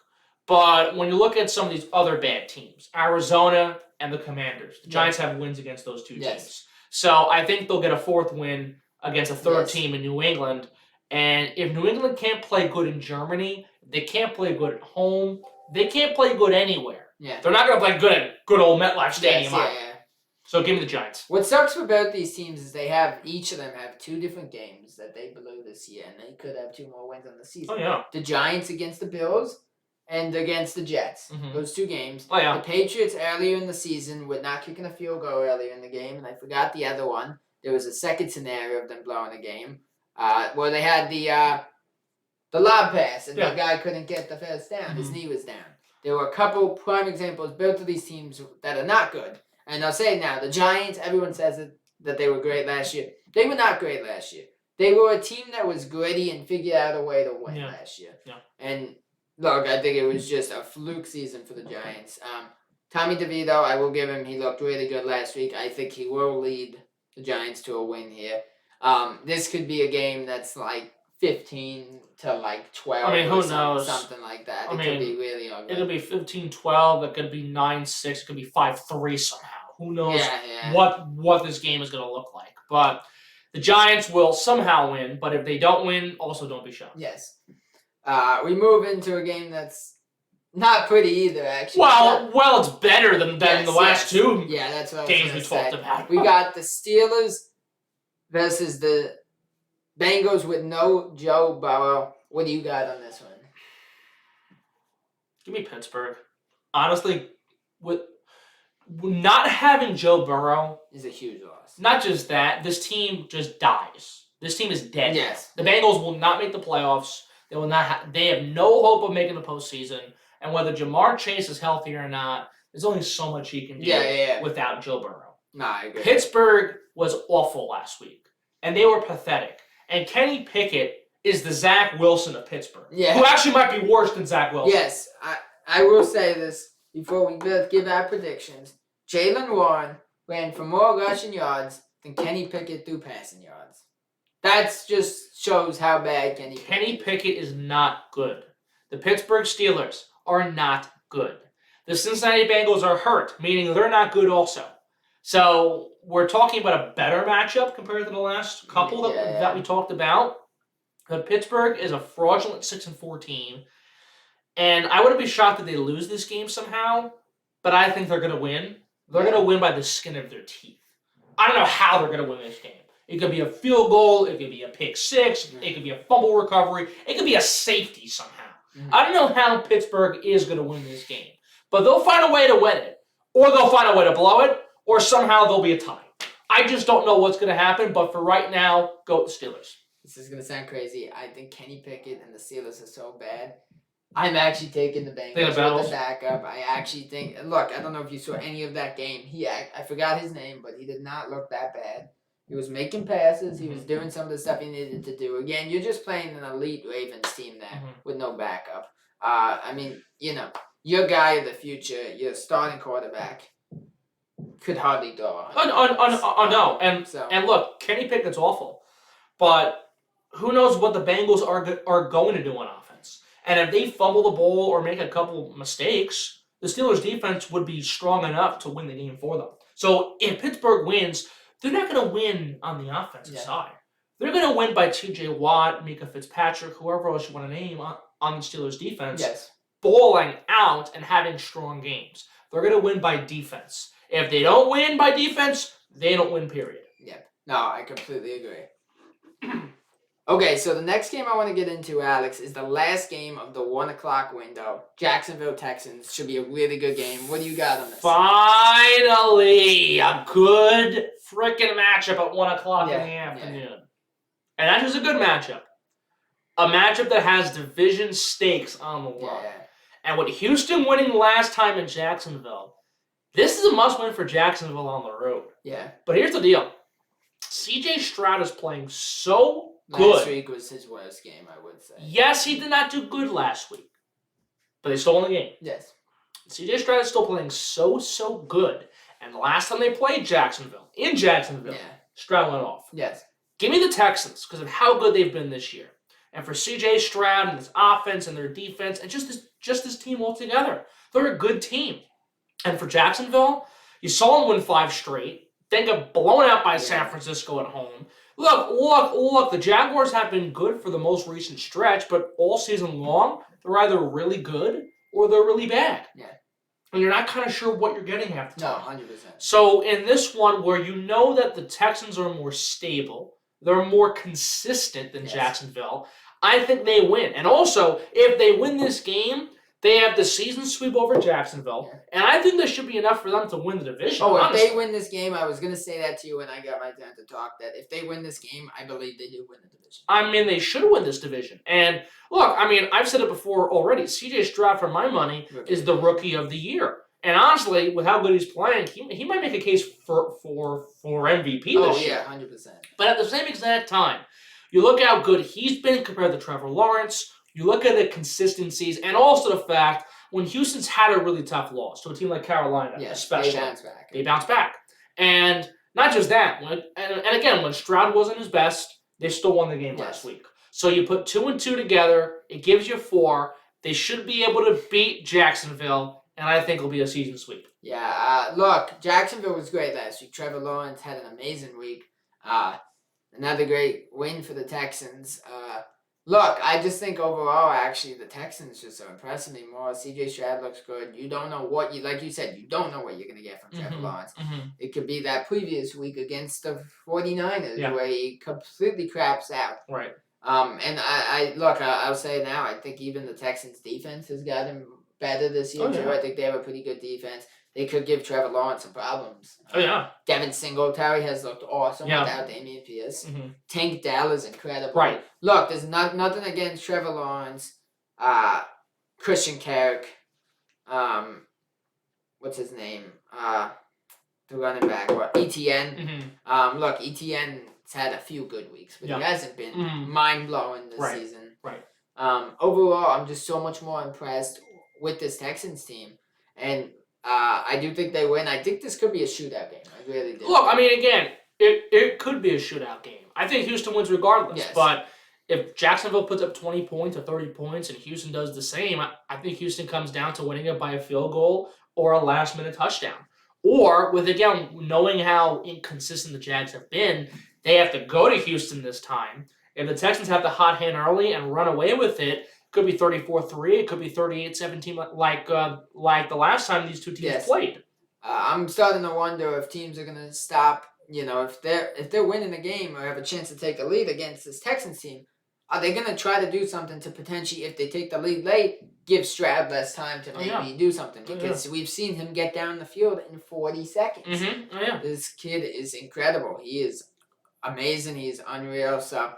but when you look at some of these other bad teams, Arizona and the Commanders, the Giants have wins against those 2 teams. So I think they'll get a 4th win against a 3rd team in New England. And if New England can't play good in Germany, they can't play good at home, they can't play good anywhere. Yeah. They're not going to play good at good old MetLife Stadium either. So give me the Giants. What sucks for both these teams is each of them have 2 different games that they blew this year, and they could have 2 more wins on the season. Oh, yeah. The Giants against the Bills and against the Jets. Mm-hmm. Those 2 games. Oh, yeah. The Patriots earlier in the season with not kicking a field goal earlier in the game, and I forgot the other one. There was a second scenario of them blowing a game where they had the lob pass, and the guy couldn't get the first down. His knee was down. There were a couple prime examples, both of these teams that are not good. And I'll say it now, the Giants, everyone says that they were great last year. They were not great last year. They were a team that was gritty and figured out a way to win last year. Yeah. And look, I think it was just a fluke season for the Giants. Tommy DeVito, I will give him, he looked really good last week. I think he will lead the Giants to a win here. This could be a game that's like 15 to like 12. I mean, who knows? Something like that. It could be really ugly. It could be 15-12. It could be 9-6. It could be 5-3 somehow. Who knows what this game is going to look like. But the Giants will somehow win. But if they don't win, also don't be shocked. Yes. We move into a game that's not pretty either, actually. Well, it's better than the last 2 that's what games we talked about. We got the Steelers versus the Bengals with no Joe Burrow. What do you got on this one? Give me Pittsburgh. Honestly, with not having Joe Burrow is a huge loss. Not just that, this team just dies. This team is dead. Yes. The Bengals will not make the playoffs. They will not. They have no hope of making the postseason. And whether Jamar Chase is healthy or not, there's only so much he can do without Joe Burrow. Nah, I agree. Pittsburgh was awful last week, and they were pathetic. And Kenny Pickett is the Zach Wilson of Pittsburgh, who actually might be worse than Zach Wilson. Yes, I will say this before we give our predictions. Jaylen Warren ran for more rushing yards than Kenny Pickett threw passing yards. That just shows how bad Kenny Pickett is not good. The Pittsburgh Steelers are not good. The Cincinnati Bengals are hurt, meaning they're not good also. So we're talking about a better matchup compared to the last couple that we talked about. But Pittsburgh is a fraudulent 6-4 team. And I wouldn't be shocked if they lose this game somehow, but I think they're going to win. They're going to win by the skin of their teeth. I don't know how they're going to win this game. It could be a field goal. It could be a pick six. It could be a fumble recovery. It could be a safety somehow. I don't know how Pittsburgh is going to win this game, but they'll find a way to win it, or they'll find a way to blow it, or somehow there'll be a tie. I just don't know what's going to happen, but for right now, go with the Steelers. This is going to sound crazy. I think Kenny Pickett and the Steelers are so bad. I'm actually taking the Bengals with Bengals? the backup. I actually think. Look, I don't know if you saw any of that game. I forgot his name, but he did not look that bad. He was making passes. He was doing some of the stuff he needed to do. Again, you're just playing an elite Ravens team there with no backup. I mean, your guy of the future, your starting quarterback, could hardly throw. No. And look, Kenny Pickett's awful, but who knows what the Bengals are going to do on offense? And if they fumble the ball or make a couple mistakes, the Steelers' defense would be strong enough to win the game for them. So if Pittsburgh wins, they're not going to win on the offensive side. They're going to win by T.J. Watt, Mika Fitzpatrick, whoever else you want to name on the Steelers' defense, balling out and having strong games. They're going to win by defense. If they don't win by defense, they don't win, period. Yep. No, I completely agree. Okay, so the next game I want to get into, Alex, is the last game of the 1 o'clock window. Jacksonville Texans should be a really good game. What do you got on this? Finally, a good freaking matchup at 1 o'clock in the afternoon. Yeah. And that is a good matchup. A matchup that has division stakes on the line. Yeah. And with Houston winning last time in Jacksonville, this is a must-win for Jacksonville on the road. Yeah. But here's the deal. C.J. Stroud is playing so good. Last week was his worst game, I would say. Yes, he did not do good last week. But they still won the game. Yes. C.J. Stroud is still playing so good. And the last time they played Jacksonville, Stroud went off. Yes. Give me the Texans because of how good they've been this year. And for C.J. Stroud and his offense and their defense and just this team altogether. They're a good team. And for Jacksonville, you saw them win 5 straight. Then get blown out by San Francisco at home. Look, the Jaguars have been good for the most recent stretch, but all season long, they're either really good or they're really bad. Yeah. And you're not kind of sure what you're getting half the time. No, 100%. So in this one, where you know that the Texans are more stable, they're more consistent than Jacksonville, I think they win. And also, if they win this game, they have the season sweep over Jacksonville, and I think this should be enough for them to win the division. If they win this game, I was going to say that to you when I got my turn to talk, that if they win this game, I believe they do win the division. I mean, they should win this division. And look, I mean, I've said it before already. C.J. Stroud, for my money, is the rookie of the year. And honestly, with how good he's playing, he might make a case for MVP this year. Oh, yeah, 100%. But at the same exact time, you look how good he's been compared to Trevor Lawrence. You look at the consistencies and also the fact when Houston's had a really tough loss to a team like Carolina, especially. They bounce back. And not just that. And again, when Stroud wasn't his best, they still won the game last week. So you put 2 and 2 together. It gives you 4. They should be able to beat Jacksonville, and I think it'll be a season sweep. Yeah, look, Jacksonville was great last week. Trevor Lawrence had an amazing week. Another great win for the Texans. Look, I just think overall, actually, the Texans just are impressing me more. C.J. Stroud looks good. You don't know what like you said, you don't know what you're going to get from Trevor Lawrence. It could be that previous week against the 49ers where he completely craps out. Right. And I'll say it now, I think even the Texans defense has gotten better this year too. I think they have a pretty good defense. They could give Trevor Lawrence some problems. Devin Singletary has looked awesome without Damian Pierce. Tank Dell is incredible. Right. Look, there's nothing against Trevor Lawrence. Christian Carrick. What's his name? The running back. ETN. Look, ETN's had a few good weeks, but he hasn't been mind-blowing this season. Right. Overall, I'm just so much more impressed with this Texans team. And I do think they win. I think this could be a shootout game. I really do. Look, I mean, again, it could be a shootout game. I think Houston wins regardless. Yes. But if Jacksonville puts up 20 points or 30 points and Houston does the same, I think Houston comes down to winning it by a field goal or a last-minute touchdown. Or, with, again, knowing how inconsistent the Jags have been, they have to go to Houston this time. If the Texans have the hot hand early and run away with it, could be 34-3. It could be 38-17 like the last time these two teams played. I'm starting to wonder if teams are going to stop. If they're winning the game or have a chance to take a lead against this Texans team, are they going to try to do something to potentially, if they take the lead late, give Stroud less time to maybe do something? Because we've seen him get down the field in 40 seconds. This kid is incredible. He is amazing. He is unreal. So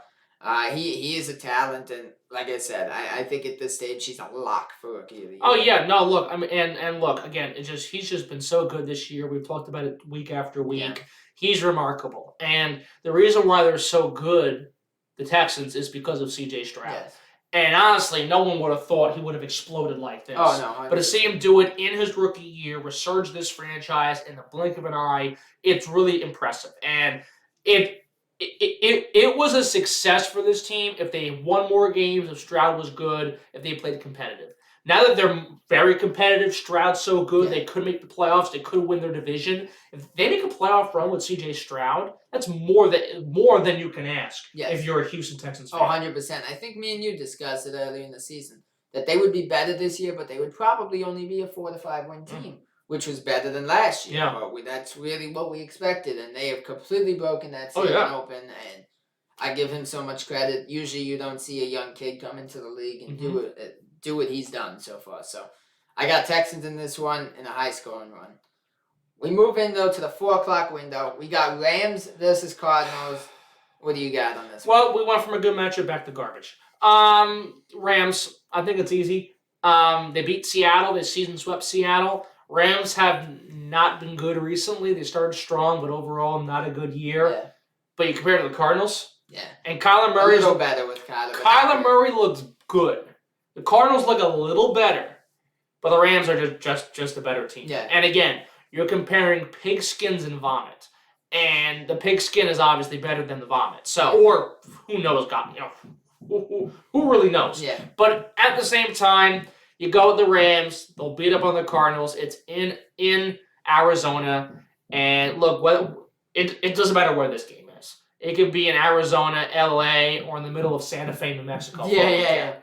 He is a talent, and like I said, I think at this stage he's a lock for Rookie of the Year. Oh yeah, no, look, I mean, and look again. He's just been so good this year. We've talked about it week after week. Yeah. He's remarkable, and the reason why they're so good, the Texans, is because of C.J. Stroud. Yes. And honestly, no one would have thought he would have exploded like this. Oh no! 100%. But to see him do it in his rookie year, resurge this franchise in the blink of an eye, it's really impressive. And it was a success for this team if they won more games, if Stroud was good, if they played competitive. Now that they're very competitive, Stroud's so good, they could make the playoffs, they could win their division. If they make a playoff run with C.J. Stroud, that's more than you can ask if you're a Houston Texans fan. Oh, 100%. I think me and you discussed it earlier in the season, that they would be better this year, but they would probably only be a 4 to 5 win team, which was better than last year. Yeah. But that's really what we expected, and they have completely broken that season open, and I give him so much credit. Usually you don't see a young kid come into the league and do what he's done so far. So I got Texans in this one in a high-scoring run. We move in, though, to the 4 o'clock window. We got Rams versus Cardinals. What do you got on this one? Well, we went from a good matchup back to garbage. Rams, I think it's easy. They beat Seattle. They season swept Seattle. Rams have not been good recently. They started strong, but overall not a good year. Yeah. But you compare it to the Cardinals. Yeah. And Kyler Murray. A little better with Kyler. Kyler Murray looks good. The Cardinals look a little better, but the Rams are just a better team. Yeah. And again, you're comparing pigskins and vomit, and the pigskin is obviously better than the vomit. So, or who knows? God, who really knows? Yeah. But at the same time, you go with the Rams. They'll beat up on the Cardinals. It's in Arizona, and look, it doesn't matter where this game is. It could be in Arizona, LA, or in the middle of Santa Fe, New Mexico. Yeah.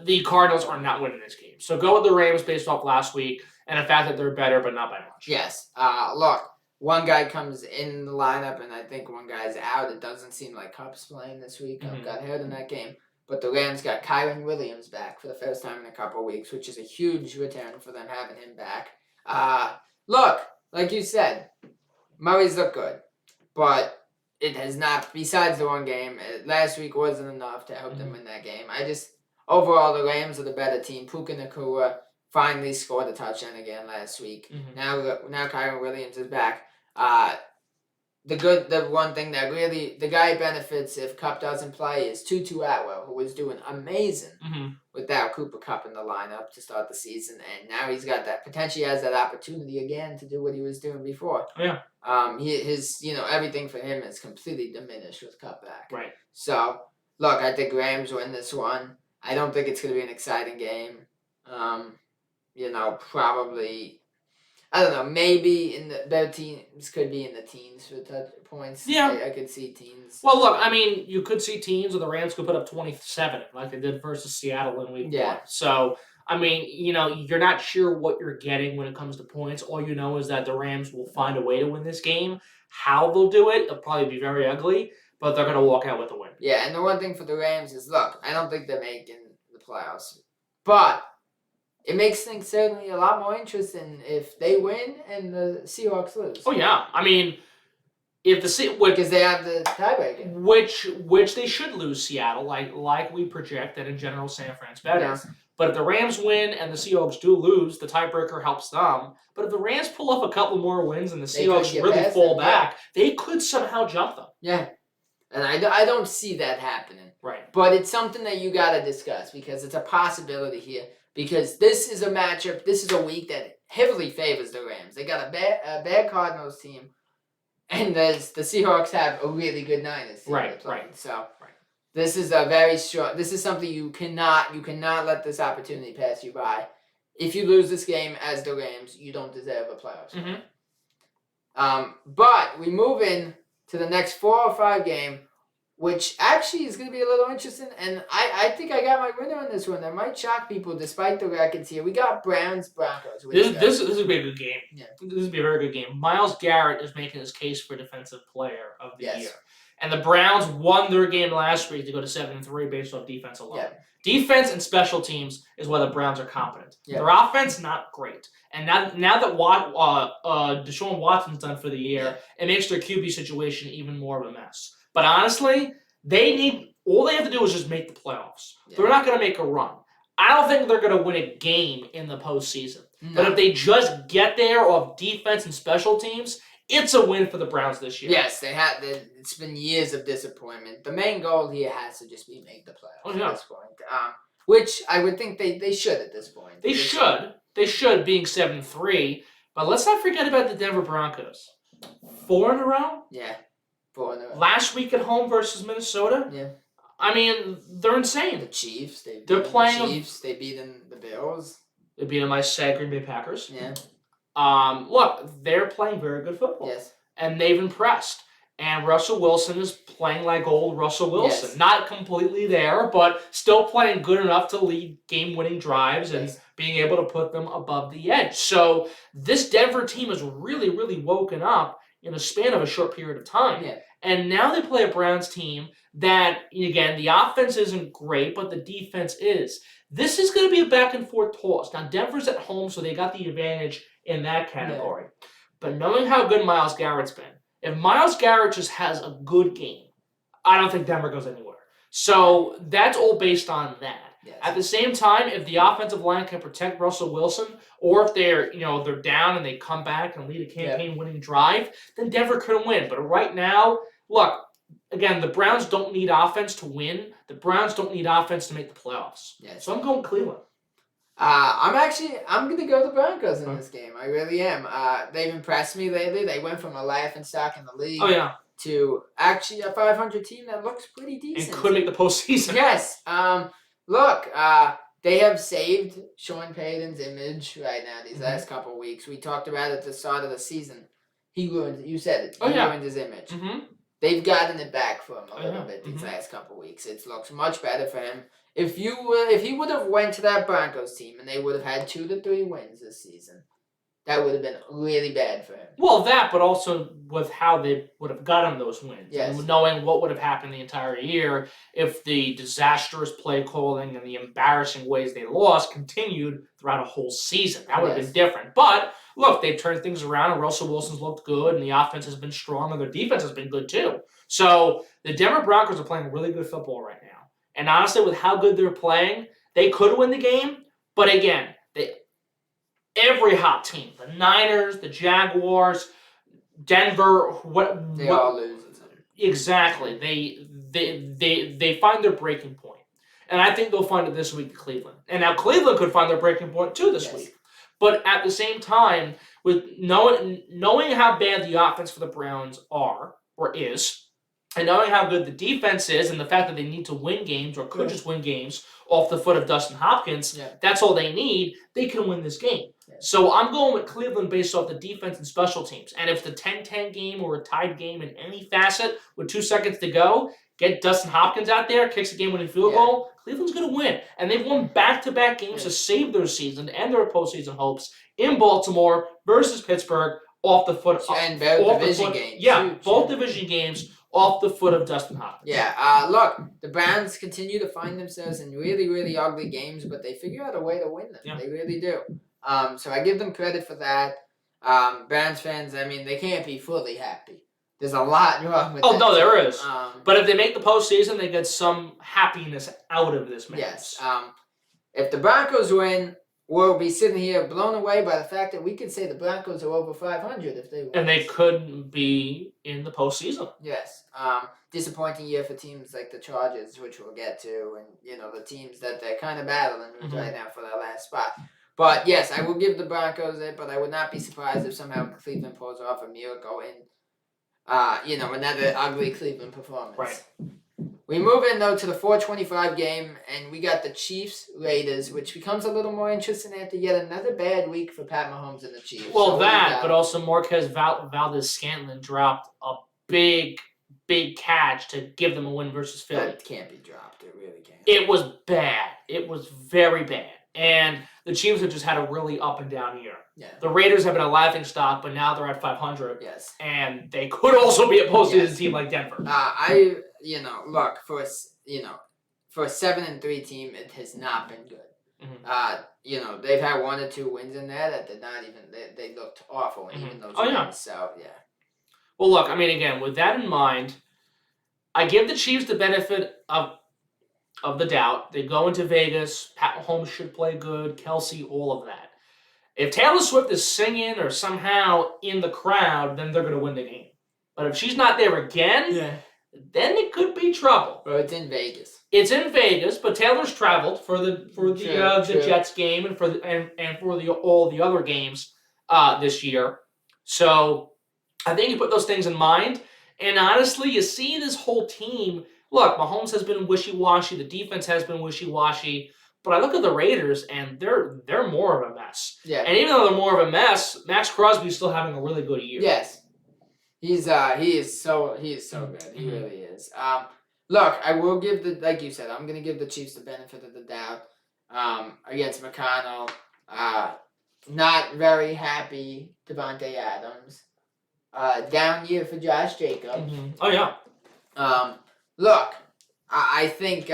The Cardinals are not winning this game. So go with the Rams based off last week and the fact that they're better, but not by much. Yes. Look, one guy comes in the lineup, and I think one guy's out. It doesn't seem like Cup's playing this week. Cup got hurt in that game. But the Rams got Kyron Williams back for the first time in a couple of weeks, which is a huge return for them having him back. Look, like you said, Murray's looked good. But it has not, besides the one game, last week wasn't enough to help them win that game. Overall, the Rams are the better team. Puka Nacua finally scored a touchdown again last week. Now Kyron Williams is back. The one thing that really, the guy benefits if Kupp doesn't play is Tutu Atwell, who was doing amazing without Cooper Kupp in the lineup to start the season. And now he's got that, potentially has that opportunity again to do what he was doing before. Yeah. His everything for him is completely diminished with Kupp back. Right. So, look, I think Rams win this one. I don't think it's going to be an exciting game. Probably, I don't know, maybe their teams could be in the teens for touch points. Yeah. I could see teens. Well, look, I mean, you could see teens, or the Rams could put up 27 like they did versus Seattle in week 1. So, I mean, you're not sure what you're getting when it comes to points. All you know is that the Rams will find a way to win this game. How they'll do it, it'll probably be very ugly, but they're going to walk out with a win. Yeah, and the one thing for the Rams is, look, I don't think they're making the playoffs. But it makes things certainly a lot more interesting if they win and the Seahawks lose. Oh, yeah. I mean, if because they have the tiebreaker. Which they should lose Seattle, like we project that in general San Fran's better. Yes. But if the Rams win and the Seahawks do lose, the tiebreaker helps them. But if the Rams pull off a couple more wins and the Seahawks really fall back, they could somehow jump them. Yeah. And I don't see that happening. Right. But it's something that you got to discuss because it's a possibility here. Because this is a matchup, this is a week that heavily favors the Rams. They got a bad Cardinals team, and the Seahawks have a really good Niners team. Right. So this is a very strong. This is something you cannot let this opportunity pass you by. If you lose this game as the Rams, you don't deserve a playoff spot. But we move in to the next 4 or 5 game, which actually is going to be a little interesting. And I think I got my winner on this one. That might shock people despite the records here. We got Browns-Broncos. This would be a good game. Yeah. This would be a very good game. Myles Garrett is making his case for Defensive Player of the Year. And the Browns won their game last week to go to 7-3 based on defense alone. Yeah. Defense and special teams is why the Browns are competent. Yeah. Their offense, not great. And now that Deshaun Watson's done for the year, it makes their QB situation even more of a mess. But honestly, All they have to do is just make the playoffs. Yeah. They're not going to make a run. I don't think they're going to win a game in the postseason. No. But if they just get there off defense and special teams, it's a win for the Browns this year. Yes, it's been years of disappointment. The main goal here has to just be make the playoffs at this point. Which I would think they should at this point. They should. They should, being 7-3. But let's not forget about the Denver Broncos. 4 in a row? Yeah, 4 in a row. Last week at home versus Minnesota? Yeah. I mean, they're insane. The Chiefs. They're playing the Chiefs. They beaten the Bills. They beat them, I said, Green Bay Packers. Yeah. Look, they're playing very good football. Yes. And they've impressed. And Russell Wilson is playing like old Russell Wilson. Yes. Not completely there, but still playing good enough to lead game-winning drives and being able to put them above the edge. So this Denver team has really, really woken up in a span of a short period of time. Yeah. And now they play a Browns team that, again, the offense isn't great, but the defense is. This is going to be a back-and-forth toss. Now, Denver's at home, so they got the advantage in that category. Yeah. But knowing how good Myles Garrett's been, if Myles Garrett just has a good game, I don't think Denver goes anywhere. So that's all based on that. Yes. At the same time, if the offensive line can protect Russell Wilson, or if they're down and they come back and lead a campaign-winning drive, then Denver could win. But right now, look, again, the Browns don't need offense to win. The Browns don't need offense to make the playoffs. Yes. So I'm going Cleveland. I'm gonna go the Broncos in this game. I really am. They've impressed me lately. They went from a laughingstock in the league to actually a 500 team that looks pretty decent. And could make the postseason. Yes. Look, they have saved Sean Payton's image right now these last couple of weeks. We talked about it at the start of the season. He ruined. You said it. He ruined his image. Mm-hmm. They've gotten it back for him a little bit these last couple of weeks. It looks much better for him. If he would have went to that Broncos team and they would have had 2 to 3 wins this season, that would have been really bad for him. Well, that, but also with how they would have gotten those wins. Yes. And knowing what would have happened the entire year if the disastrous play calling and the embarrassing ways they lost continued throughout a whole season. That would have been different. But, look, they've turned things around, and Russell Wilson's looked good, and the offense has been strong, and their defense has been good, too. So, the Denver Broncos are playing really good football right now. And honestly, with how good they're playing, they could win the game. But again, every hot team, the Niners, the Jaguars, Denver, they all lose. Exactly. They find their breaking point. And I think they'll find it this week to Cleveland. And now Cleveland could find their breaking point too this week. But at the same time, with knowing how bad the offense for the Browns is, and knowing how good the defense is, and the fact that they need to win games or could just win games off the foot of Dustin Hopkins, that's all they need. They can win this game. So I'm going with Cleveland based off the defense and special teams. And if the 10-10 game or a tied game in any facet with 2 seconds to go, get Dustin Hopkins out there, kicks a game-winning field goal, Cleveland's going to win. And they've won back-to-back games to save their season and their postseason hopes in Baltimore versus Pittsburgh off the foot. And both division games. Yeah, both division games off the foot of Dustin Hopkins. Yeah, look, the Browns continue to find themselves in really, really ugly games, but they figure out a way to win them. Yeah. They really do. So I give them credit for that. Browns fans, I mean, they can't be fully happy. There's a lot wrong with that. Oh, no, there is. But if they make the postseason, they get some happiness out of this match. Yes. If the Broncos win, we'll be sitting here blown away by the fact that we could say the Broncos are over 500 if they win. And they could be in the postseason. Yes. Disappointing year for teams like the Chargers, which we'll get to, and, the teams that they're kind of battling with right now for that last spot. But, yes, I will give the Broncos it, but I would not be surprised if somehow Cleveland pulls off a miracle and, another ugly Cleveland performance. Right. We move in, though, to the 4:25 game, and we got the Chiefs-Raiders, which becomes a little more interesting after yet another bad week for Pat Mahomes and the Chiefs. Well, but also Marquez Valdez-Scantling dropped a big catch to give them a win versus Philly. That can't be dropped. It really can't. It was bad. It was very bad. And the Chiefs have just had a really up and down year. Yeah. The Raiders have been a laughingstock, but now they're at 500. Yes. And they could also be a postseason team like Denver. Look, for a 7-3 team, it has not been good. Mm-hmm. They've had 1 or 2 wins in there that did not even they looked awful in even those wins. Yeah. So yeah. Well, look, I mean, again, with that in mind, I give the Chiefs the benefit of the doubt. They go into Vegas. Pat Mahomes should play good. Kelsey, all of that. If Taylor Swift is singing or somehow in the crowd, then they're going to win the game. But if she's not there again, then it could be trouble. Well, it's in Vegas. It's in Vegas, but Taylor's traveled for the True. Jets game and for all the other games this year. So I think you put those things in mind. And honestly, you see this whole team. Look, Mahomes has been wishy-washy. The defense has been wishy-washy. But I look at the Raiders, and they're more of a mess. Yeah. And even though they're more of a mess, Max Crosby's still having a really good year. Yes. He is so good. He really is. Look, I will give like you said, I'm gonna give the Chiefs the benefit of the doubt. Against McConnell. Not very happy Devontae Adams. Down year for Josh Jacobs. Mm-hmm. Oh yeah. Look, I think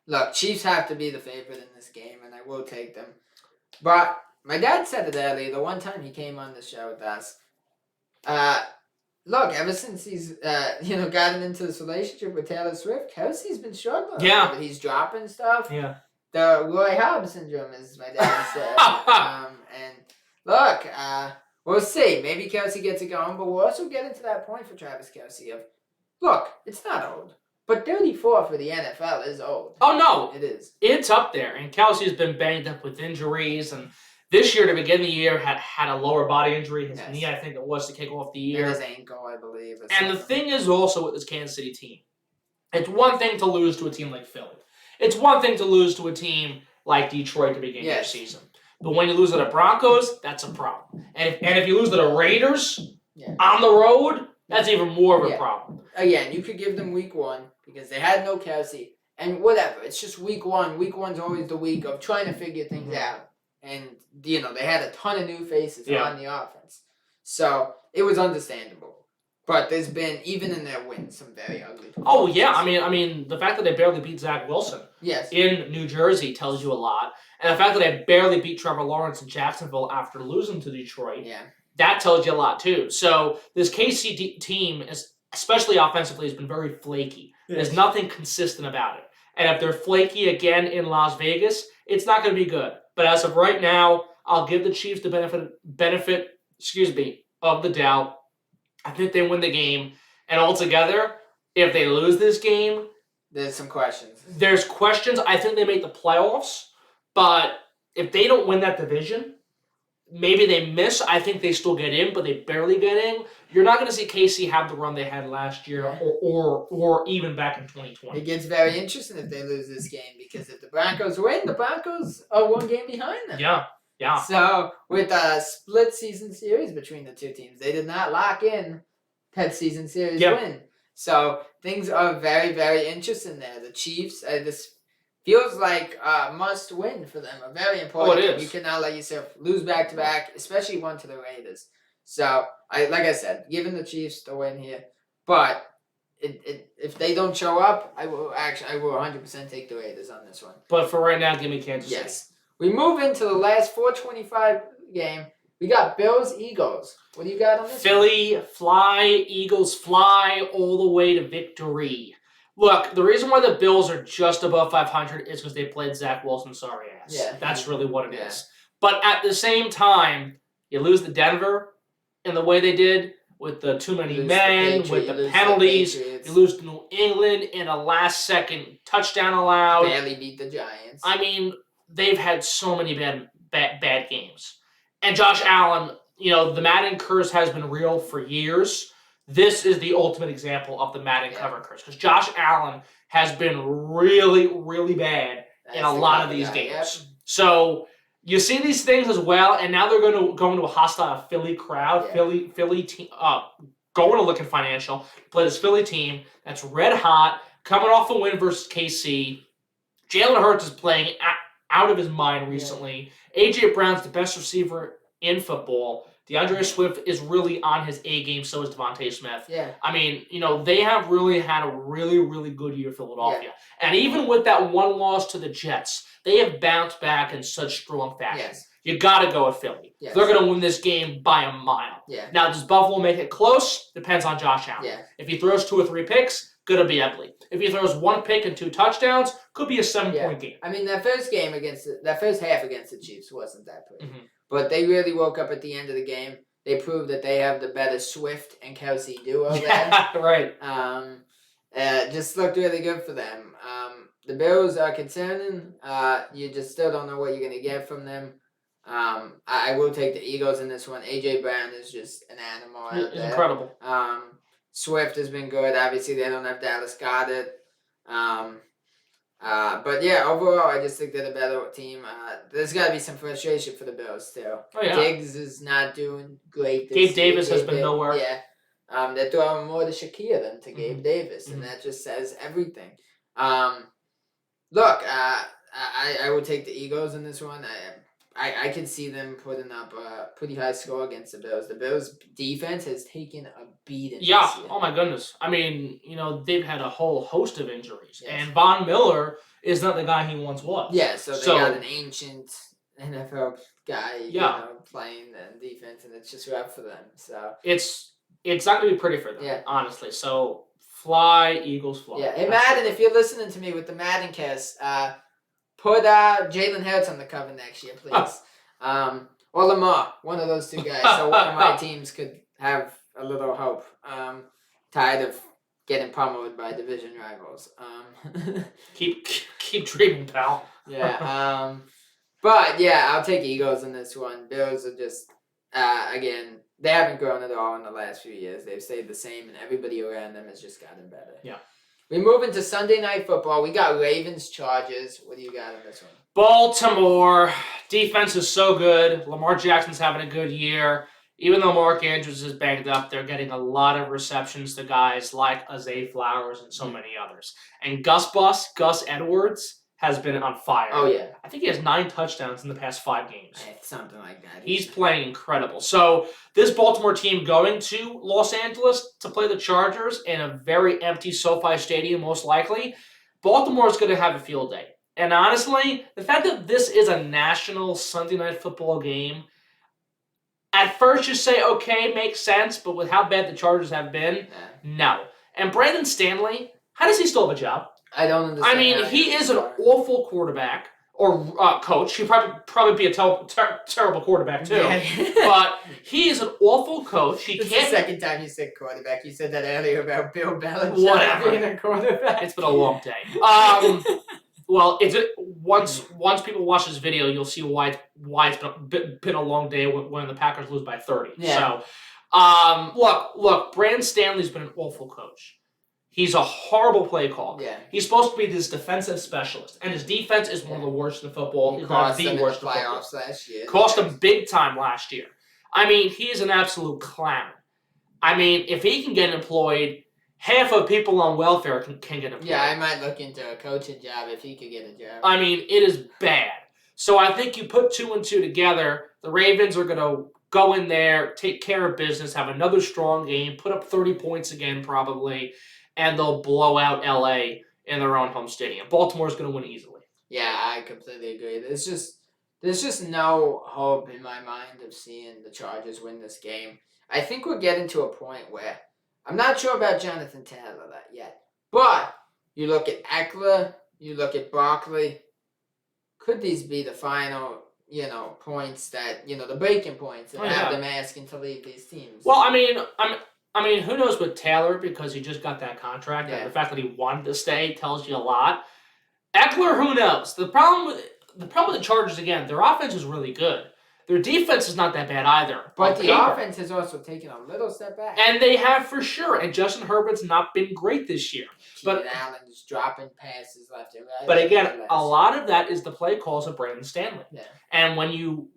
look, Chiefs have to be the favorite in this game, and I will take them. But my dad said it earlier, the one time he came on the show with us. Look, ever since he's gotten into this relationship with Taylor Swift, Kelsey's been struggling. Yeah. But he's dropping stuff. Yeah. The Roy Hobbs syndrome, as my dad said. And look, we'll see. Maybe Kelsey gets it going, but we'll also get into that point for Travis Kelsey of, look, it's not old. But 34 for the NFL is old. Oh, no. It is. It's up there. And Kelsey's been banged up with injuries. And this year, to begin the year, had a lower body injury. His knee, I think it was, to kick off the year. And his ankle, I believe. And the thing is also with this Kansas City team, it's one thing to lose to a team like Philly. It's one thing to lose to a team like Detroit to begin your season. But when you lose to the Broncos, that's a problem. And if you lose to the Raiders on the road, that's even more of a problem. Again, you could give them week one because they had no Kelsey. And whatever. It's just week one. Week one's always the week of trying to figure things out. And, they had a ton of new faces on the offense. So, it was understandable. But there's been, even in their wins, some very ugly performances. Oh, yeah. I mean, the fact that they barely beat Zach Wilson in New Jersey tells you a lot. And the fact that they barely beat Trevor Lawrence in Jacksonville after losing to Detroit, that tells you a lot, too. So, this KC team, especially offensively, has been very flaky. There's nothing consistent about it. And if they're flaky again in Las Vegas, it's not going to be good. But as of right now, I'll give the Chiefs the benefit of the doubt. I think they win the game. And altogether, if they lose this game, there's some questions. There's questions. I think they make the playoffs. But if they don't win that division, maybe they miss. I think they still get in, but they barely get in. You're not going to see KC have the run they had last year or even back in 2020. It gets very interesting if they lose this game because if the Broncos win, the Broncos are one game behind them. Yeah. So, with a split season series between the two teams, they did not lock in that season series win. So, things are very, very interesting there. The Chiefs, this feels like a must win for them. A very important it game. is. You cannot let yourself lose back-to-back, especially one to the Raiders. So, like I said, giving the Chiefs the win here. But if they don't show up, I will 100% take the Raiders on this one. But for right now, give me Kansas City. Yes. We move into the last 4:25 game. We got Bills-Eagles. What do you got on this Philly, fly, Eagles, fly all the way to victory. Look, the reason why the Bills are just above 500 is because they played Zach Wilson sorry ass. Yeah. That's really what it is. But at the same time, you lose to Denver in the way they did with the too many men, with the penalties. You lose to New England in a last-second touchdown allowed. Barely beat the Giants. I mean, they've had so many bad games. And Josh Allen, the Madden curse has been real for years. This is the ultimate example of the Madden cover curse. Because Josh Allen has been really, really bad in a lot of these games. Yep. So you see these things as well, and now they're going to go into a hostile Philly crowd. Yeah. Philly team, going to Lincoln Financial, play this Philly team that's red hot, coming off a win versus KC. Jalen Hurts is playing out of his mind recently. A.J. Brown's the best receiver in football. DeAndre Swift is really on his A game, so is Devontae Smith. Yeah. I mean, they have really had a really, really good year, Philadelphia. Yeah. And even with that one loss to the Jets, they have bounced back in such strong fashion. Yes. You got to go with Philly. Yes. They're going to win this game by a mile. Yeah. Now, does Buffalo make it close? Depends on Josh Allen. Yeah. If he throws 2 or 3 picks, going to be ugly. If he throws 1 pick and 2 touchdowns, could be a 7-point game. I mean, that first half against the Chiefs wasn't that pretty. Mm-hmm. But they really woke up at the end of the game. They proved that they have the better Swift and Kelsey duo there. Right. Just looked really good for them. The Bills are concerning. You just still don't know what you're going to get from them. I will take the Eagles in this one. A.J. Brown is just an animal out He's there. incredible. Swift has been good. Obviously, they don't have Dallas Goedert. But yeah, overall, I just think they're the better team. There's got to be some frustration for the Bills too. Oh, yeah. Diggs is not doing great this Gabe year. Davis has been nowhere. Yeah. They're throwing more to Shakir than to Gabe Davis, and that just says everything. Look, I would take the Eagles in this one. I can see them putting up a pretty high score against the Bills. The Bills' defense has taken a beating. Yeah. This year. Oh, my goodness. I mean, they've had a whole host of injuries. Yes. And Von Miller is not the guy he once was. Yeah, so they got an ancient NFL guy playing the defense, and it's just rough for them. So it's not going to be pretty for them, honestly. So fly, Eagles, fly. Yeah. Hey, Madden, if you're listening to me with the Madden cast, put Jalen Hurts on the cover next year, please. Or Lamar, one of those 2 guys, so one of my teams could have a little hope. Tired of getting pummeled by division rivals. Keep dreaming, pal. Yeah. But yeah, I'll take Eagles in this one. Bills are just again, they haven't grown at all in the last few years. They've stayed the same, and everybody around them has just gotten better. Yeah. We move into Sunday Night Football. We got Ravens Chargers. What do you got in this one? Baltimore. Defense is so good. Lamar Jackson's having a good year. Even though Mark Andrews is banged up, they're getting a lot of receptions to guys like Zay Flowers and so many others. And Gus Edwards, has been on fire. Oh, yeah. I think he has 9 touchdowns in the past 5 games. Something like that. He's playing incredible. So this Baltimore team going to Los Angeles to play the Chargers in a very empty SoFi Stadium, most likely, Baltimore's going to have a field day. And honestly, the fact that this is a national Sunday Night Football game, at first you say, okay, makes sense, but with how bad the Chargers have been, no. And Brandon Stanley, how does he still have a job? I don't understand. I mean, he is an awful quarterback or coach. He'd probably be a terrible quarterback too. Yeah. But he is an awful coach. It's the second time you said quarterback. You said that earlier about Bill Belichick Whatever. being a quarterback. It's been a long day. Well, once people watch this video, you'll see why it's been a long day when the Packers lose by 30. Yeah. So, look, Brandon Stanley's been an awful coach. He's a horrible play caller. Yeah. He's supposed to be this defensive specialist, and his defense is one of the worst in football. He cost them in the playoffs last year. Cost him big time last year. I mean, he's an absolute clown. I mean, if he can get employed, half of people on welfare can get employed. Yeah, I might look into a coaching job if he could get a job. I mean, it is bad. So I think you put 2 and 2 together, the Ravens are going to go in there, take care of business, have another strong game, put up 30 points again probably, and they'll blow out LA in their own home stadium. Baltimore's going to win easily. Yeah, I completely agree. There's just no hope in my mind of seeing the Chargers win this game. I think we're getting to a point where I'm not sure about Jonathan Taylor yet. But you look at Eckler, you look at Barkley. Could these be the final, points that, the breaking points that have them asking to leave these teams? Well, I mean, who knows with Taylor because he just got that contract, and the fact that he wanted to stay tells you a lot. Eckler, who knows? The problem with the Chargers, again, their offense is really good. Their defense is not that bad either. But the offense has also taken a little step back. And they have for sure. And Justin Herbert's not been great this year. But Allen's dropping passes left and right. But again, a lot of that is the play calls of Brandon Stanley. Yeah. And when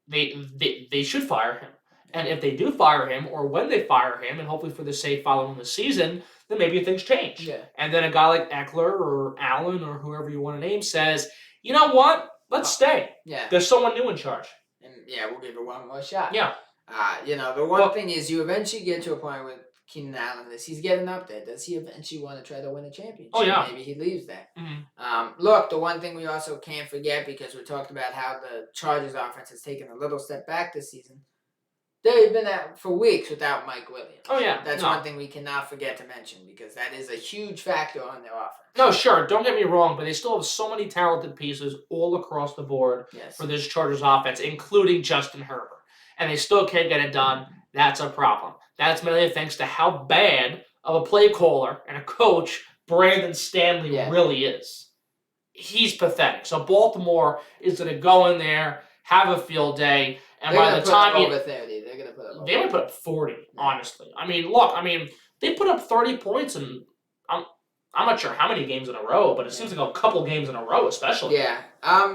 they should fire him. And if they do fire him, or when they fire him, and hopefully for the sake following the season, then maybe things change. Yeah. And then a guy like Eckler or Allen or whoever you want to name says, you know what? Let's stay. Yeah. There's someone new in charge. And we'll give it one more shot. Yeah. The one thing is you eventually get to a point with Keenan Allen is. He's getting up there. Does he eventually want to try to win a championship? Oh, yeah. Maybe he leaves there. Mm-hmm. Look, the one thing we also can't forget, because we talked about how the Chargers offense has taken a little step back this season, they've been out for weeks without Mike Williams. Oh, yeah. That's one thing we cannot forget to mention, because that is a huge factor on their offense. No, sure. Don't get me wrong, but they still have so many talented pieces all across the board for this Chargers offense, including Justin Herbert. And they still can't get it done. That's a problem. That's mainly thanks to how bad of a play caller and a coach Brandon Stanley really is. He's pathetic. So Baltimore is going to go in there, have a field day, and by the time over 30, they're going to put up. They might put up 40. Honestly, I mean, look, they put up 30 points, and I'm not sure how many games in a row, but it seems like a couple games in a row, especially. Yeah.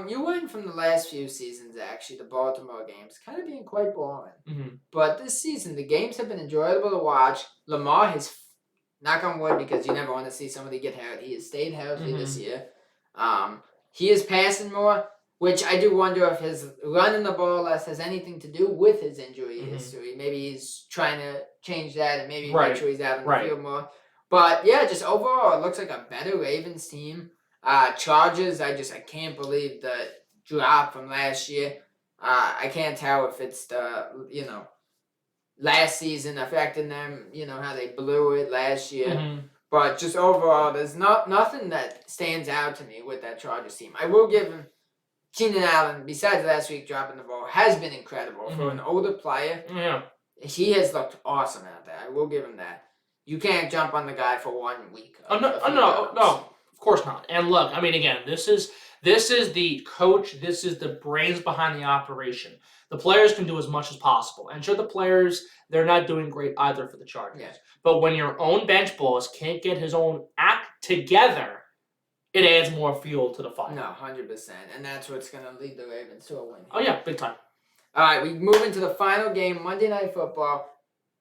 You went from the last few seasons, actually, the Baltimore games, kind of being quite boring. Mm-hmm. But this season, the games have been enjoyable to watch. Lamar has, knock on wood, because you never want to see somebody get hurt, he has stayed healthy this year. He is passing more, which I do wonder if his running the ball less has anything to do with his injury history. Maybe he's trying to change that and maybe make sure he's out in the field more. But yeah, just overall, it looks like a better Ravens team. Chargers, I can't believe the drop from last year. I can't tell if it's the, last season affecting them, how they blew it last year. Mm-hmm. But just overall, there's nothing that stands out to me with that Chargers team. I will give him Keenan Allen, besides last week dropping the ball, has been incredible. For an older player, he has looked awesome out there. I will give him that. You can't jump on the guy for 1 week. No, of course not. And look, again, this is the coach. This is the brains behind the operation. The players can do as much as possible. And sure, the players, they're not doing great either for the Chargers. Yeah. But when your own bench boss can't get his own act together, it adds more fuel to the fire. No, 100%. And that's what's going to lead the Ravens to a win. Oh, yeah, big time. All right, we move into the final game, Monday Night Football.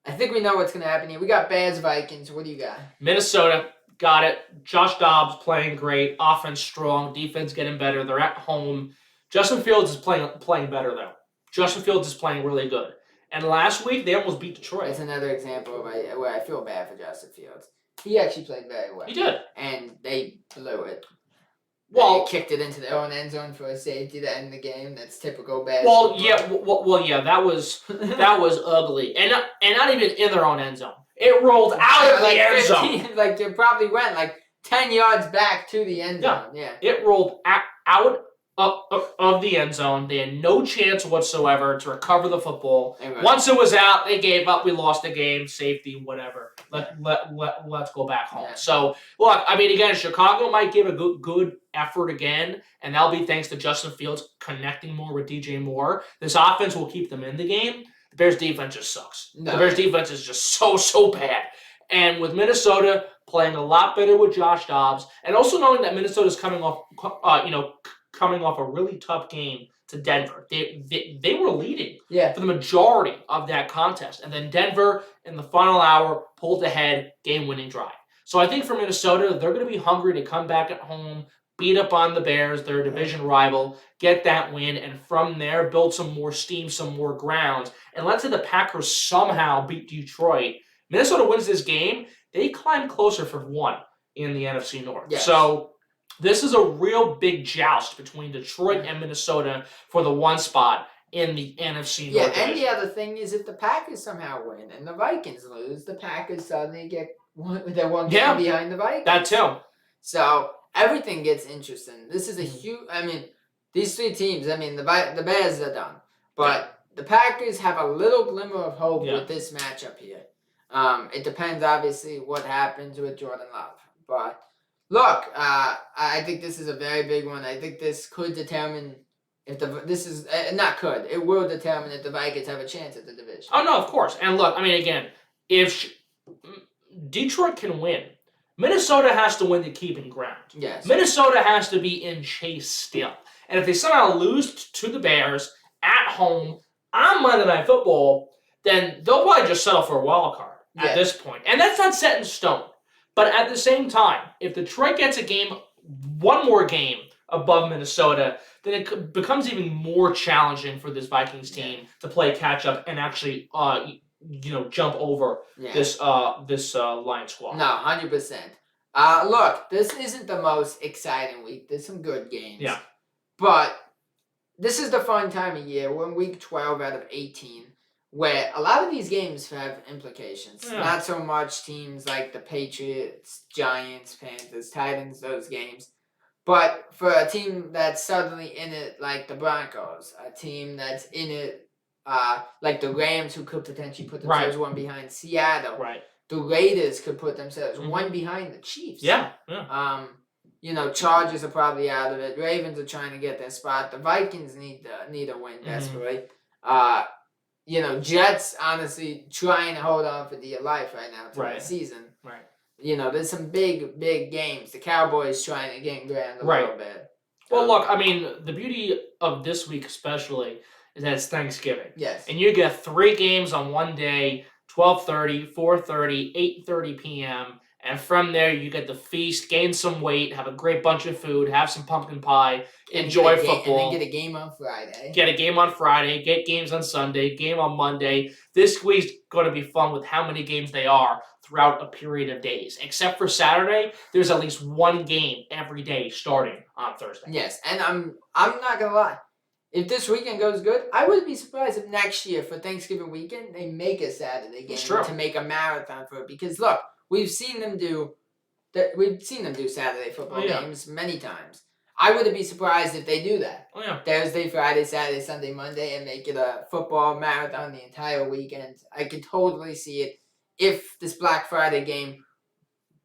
I think we know what's going to happen here. We got Bears-Vikings. What do you got? Minnesota, got it. Josh Dobbs playing great. Offense strong. Defense getting better. They're at home. Justin Fields is playing better, though. Justin Fields is playing really good. And last week, they almost beat Detroit. That's another example of where I feel bad for Justin Fields. He actually played very well. He did. And they blew it. Well, they kicked it into their own end zone for a safety to end the game. That's typical Bears. Well, yeah, that was ugly, and not even in their own end zone. It rolled out of the end zone. It probably went 10 yards back to the end zone. Yeah. It rolled out of the end zone. They had no chance whatsoever to recover the football. Right. Once it was out, they gave up. We lost the game. Safety, whatever. Let's go back home. Yeah. So, look, again, Chicago might give a good effort again, and that'll be thanks to Justin Fields connecting more with DJ Moore. This offense will keep them in the game. The Bears' defense just sucks. No. The Bears' defense is just so bad. And with Minnesota playing a lot better with Josh Dobbs, and also knowing that Minnesota's coming off a really tough game to Denver. They were leading for the majority of that contest. And then Denver, in the final hour, pulled ahead, game-winning drive. So I think for Minnesota, they're going to be hungry to come back at home, beat up on the Bears, their division rival, get that win, and from there, build some more steam, some more ground. And let's say the Packers somehow beat Detroit. Minnesota wins this game, they climb closer for one in the NFC North. Yes. So this is a real big joust between Detroit and Minnesota for the one spot in the NFC North. Yeah, and the other thing is if the Packers somehow win and the Vikings lose, the Packers suddenly get one game behind the Vikings. That too. So everything gets interesting. This is a huge. These three teams. The Bears are done, but the Packers have a little glimmer of hope with this matchup here. It depends, obviously, what happens with Jordan Love, but. Look, I think this is a very big one. I think this could determine if it will determine if the Vikings have a chance at the division. Oh, no, of course. And look, again, if Detroit can win, Minnesota has to win the keeping ground. Yes. Minnesota has to be in chase still. And if they somehow lose to the Bears at home on Monday Night Football, then they'll probably just settle for a wild card at this point. And that's not set in stone. But at the same time, if Detroit gets one more game above Minnesota, then it becomes even more challenging for this Vikings team to play catch-up and actually jump over Yeah. this Lions squad. No, 100%. Look, this isn't the most exciting week. There's some good games. Yeah. But this is the fun time of year. We're in week 12 out of 18, where a lot of these games have implications. Yeah. Not so much teams like the Patriots, Giants, Panthers, Titans, those games. But for a team that's suddenly in it, like the Broncos, a team that's in it, like the Rams, who could potentially put themselves one behind Seattle. Right. The Raiders could put themselves one behind the Chiefs. Yeah. Chargers are probably out of it. Ravens are trying to get their spot. The Vikings need a win desperately. Jets honestly trying to hold on for dear life right now to the season. Right. There's some big games. The Cowboys trying to gain ground a little bit. Well, look, I mean, the beauty of this week especially is that it's Thanksgiving. Yes. And you get 3 games on one day, 12:30, 4:30, 8:30 p.m., and from there you get the feast, gain some weight, have a great bunch of food, have some pumpkin pie, enjoy football. And then get a game on Friday. Get a game on Friday, get games on Sunday, game on Monday. This week's going to be fun with how many games they are throughout a period of days. Except for Saturday, there's at least one game every day starting on Thursday. Yes, and I'm not going to lie. If this weekend goes good, I wouldn't be surprised if next year for Thanksgiving weekend they make a Saturday game to make a marathon for it. Because look, we've seen them do Saturday football games many times. I wouldn't be surprised if they do that. Oh, yeah. Thursday, Friday, Saturday, Sunday, Monday, and make it a football marathon the entire weekend. I could totally see it if this Black Friday game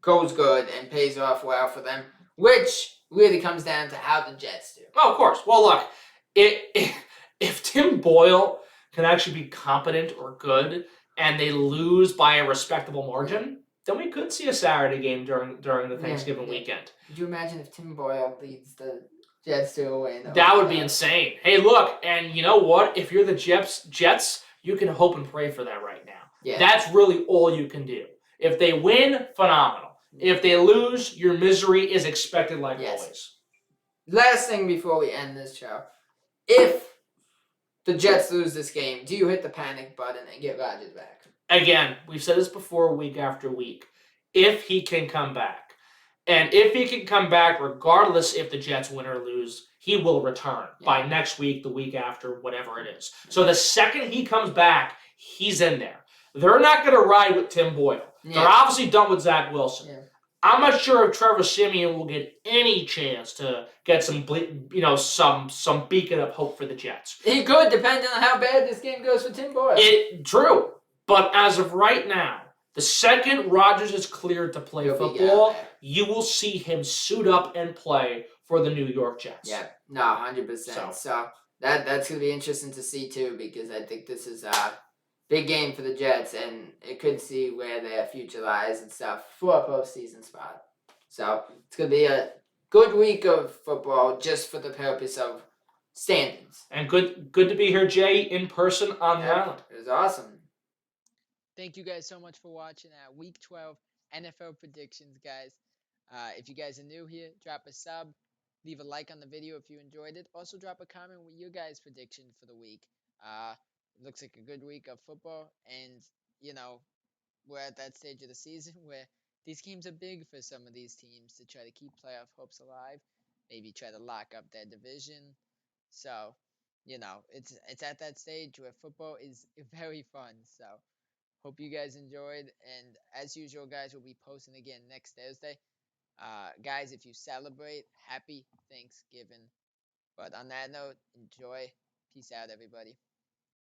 goes good and pays off well for them, which really comes down to how the Jets do. Oh, of course. Well, look, if Tim Boyle can actually be competent or good and they lose by a respectable margin, then we could see a Saturday game during the Thanksgiving weekend. Could you imagine if Tim Boyle leads the Jets to a win? That would be insane. Hey, look, and you know what? If you're the Jets, you can hope and pray for that right now. Yeah. That's really all you can do. If they win, phenomenal. If they lose, your misery is expected like always. Last thing before we end this show. If the Jets lose this game, do you hit the panic button and get Rodgers back? Again, we've said this before week after week. If he can come back. And if he can come back, regardless if the Jets win or lose, he will return by next week, the week after, whatever it is. So the second he comes back, he's in there. They're not going to ride with Tim Boyle. Yeah. They're obviously done with Zach Wilson. Yeah. I'm not sure if Trevor Siemian will get any chance to get some beacon of hope for the Jets. He could, depending on how bad this game goes for Tim Boyle. True. But as of right now, the second Rodgers is cleared to play football, you will see him suit up and play for the New York Jets. Yeah, no, 100%. So that's going to be interesting to see, too, because I think this is a big game for the Jets, and it could see where their future lies and stuff for a postseason spot. So it's going to be a good week of football just for the purpose of standings. And good to be here, Jay, in person on the island. It was awesome. Thank you guys so much for watching Week 12 NFL predictions, guys. If you guys are new here, drop a sub, leave a like on the video if you enjoyed it. Also, drop a comment with your guys' prediction for the week. It looks like a good week of football, and we're at that stage of the season where these games are big for some of these teams to try to keep playoff hopes alive, maybe try to lock up their division. So, it's at that stage where football is very fun. So, hope you guys enjoyed, and as usual, guys, we'll be posting again next Thursday. Guys, if you celebrate, happy Thanksgiving. But on that note, enjoy. Peace out, everybody.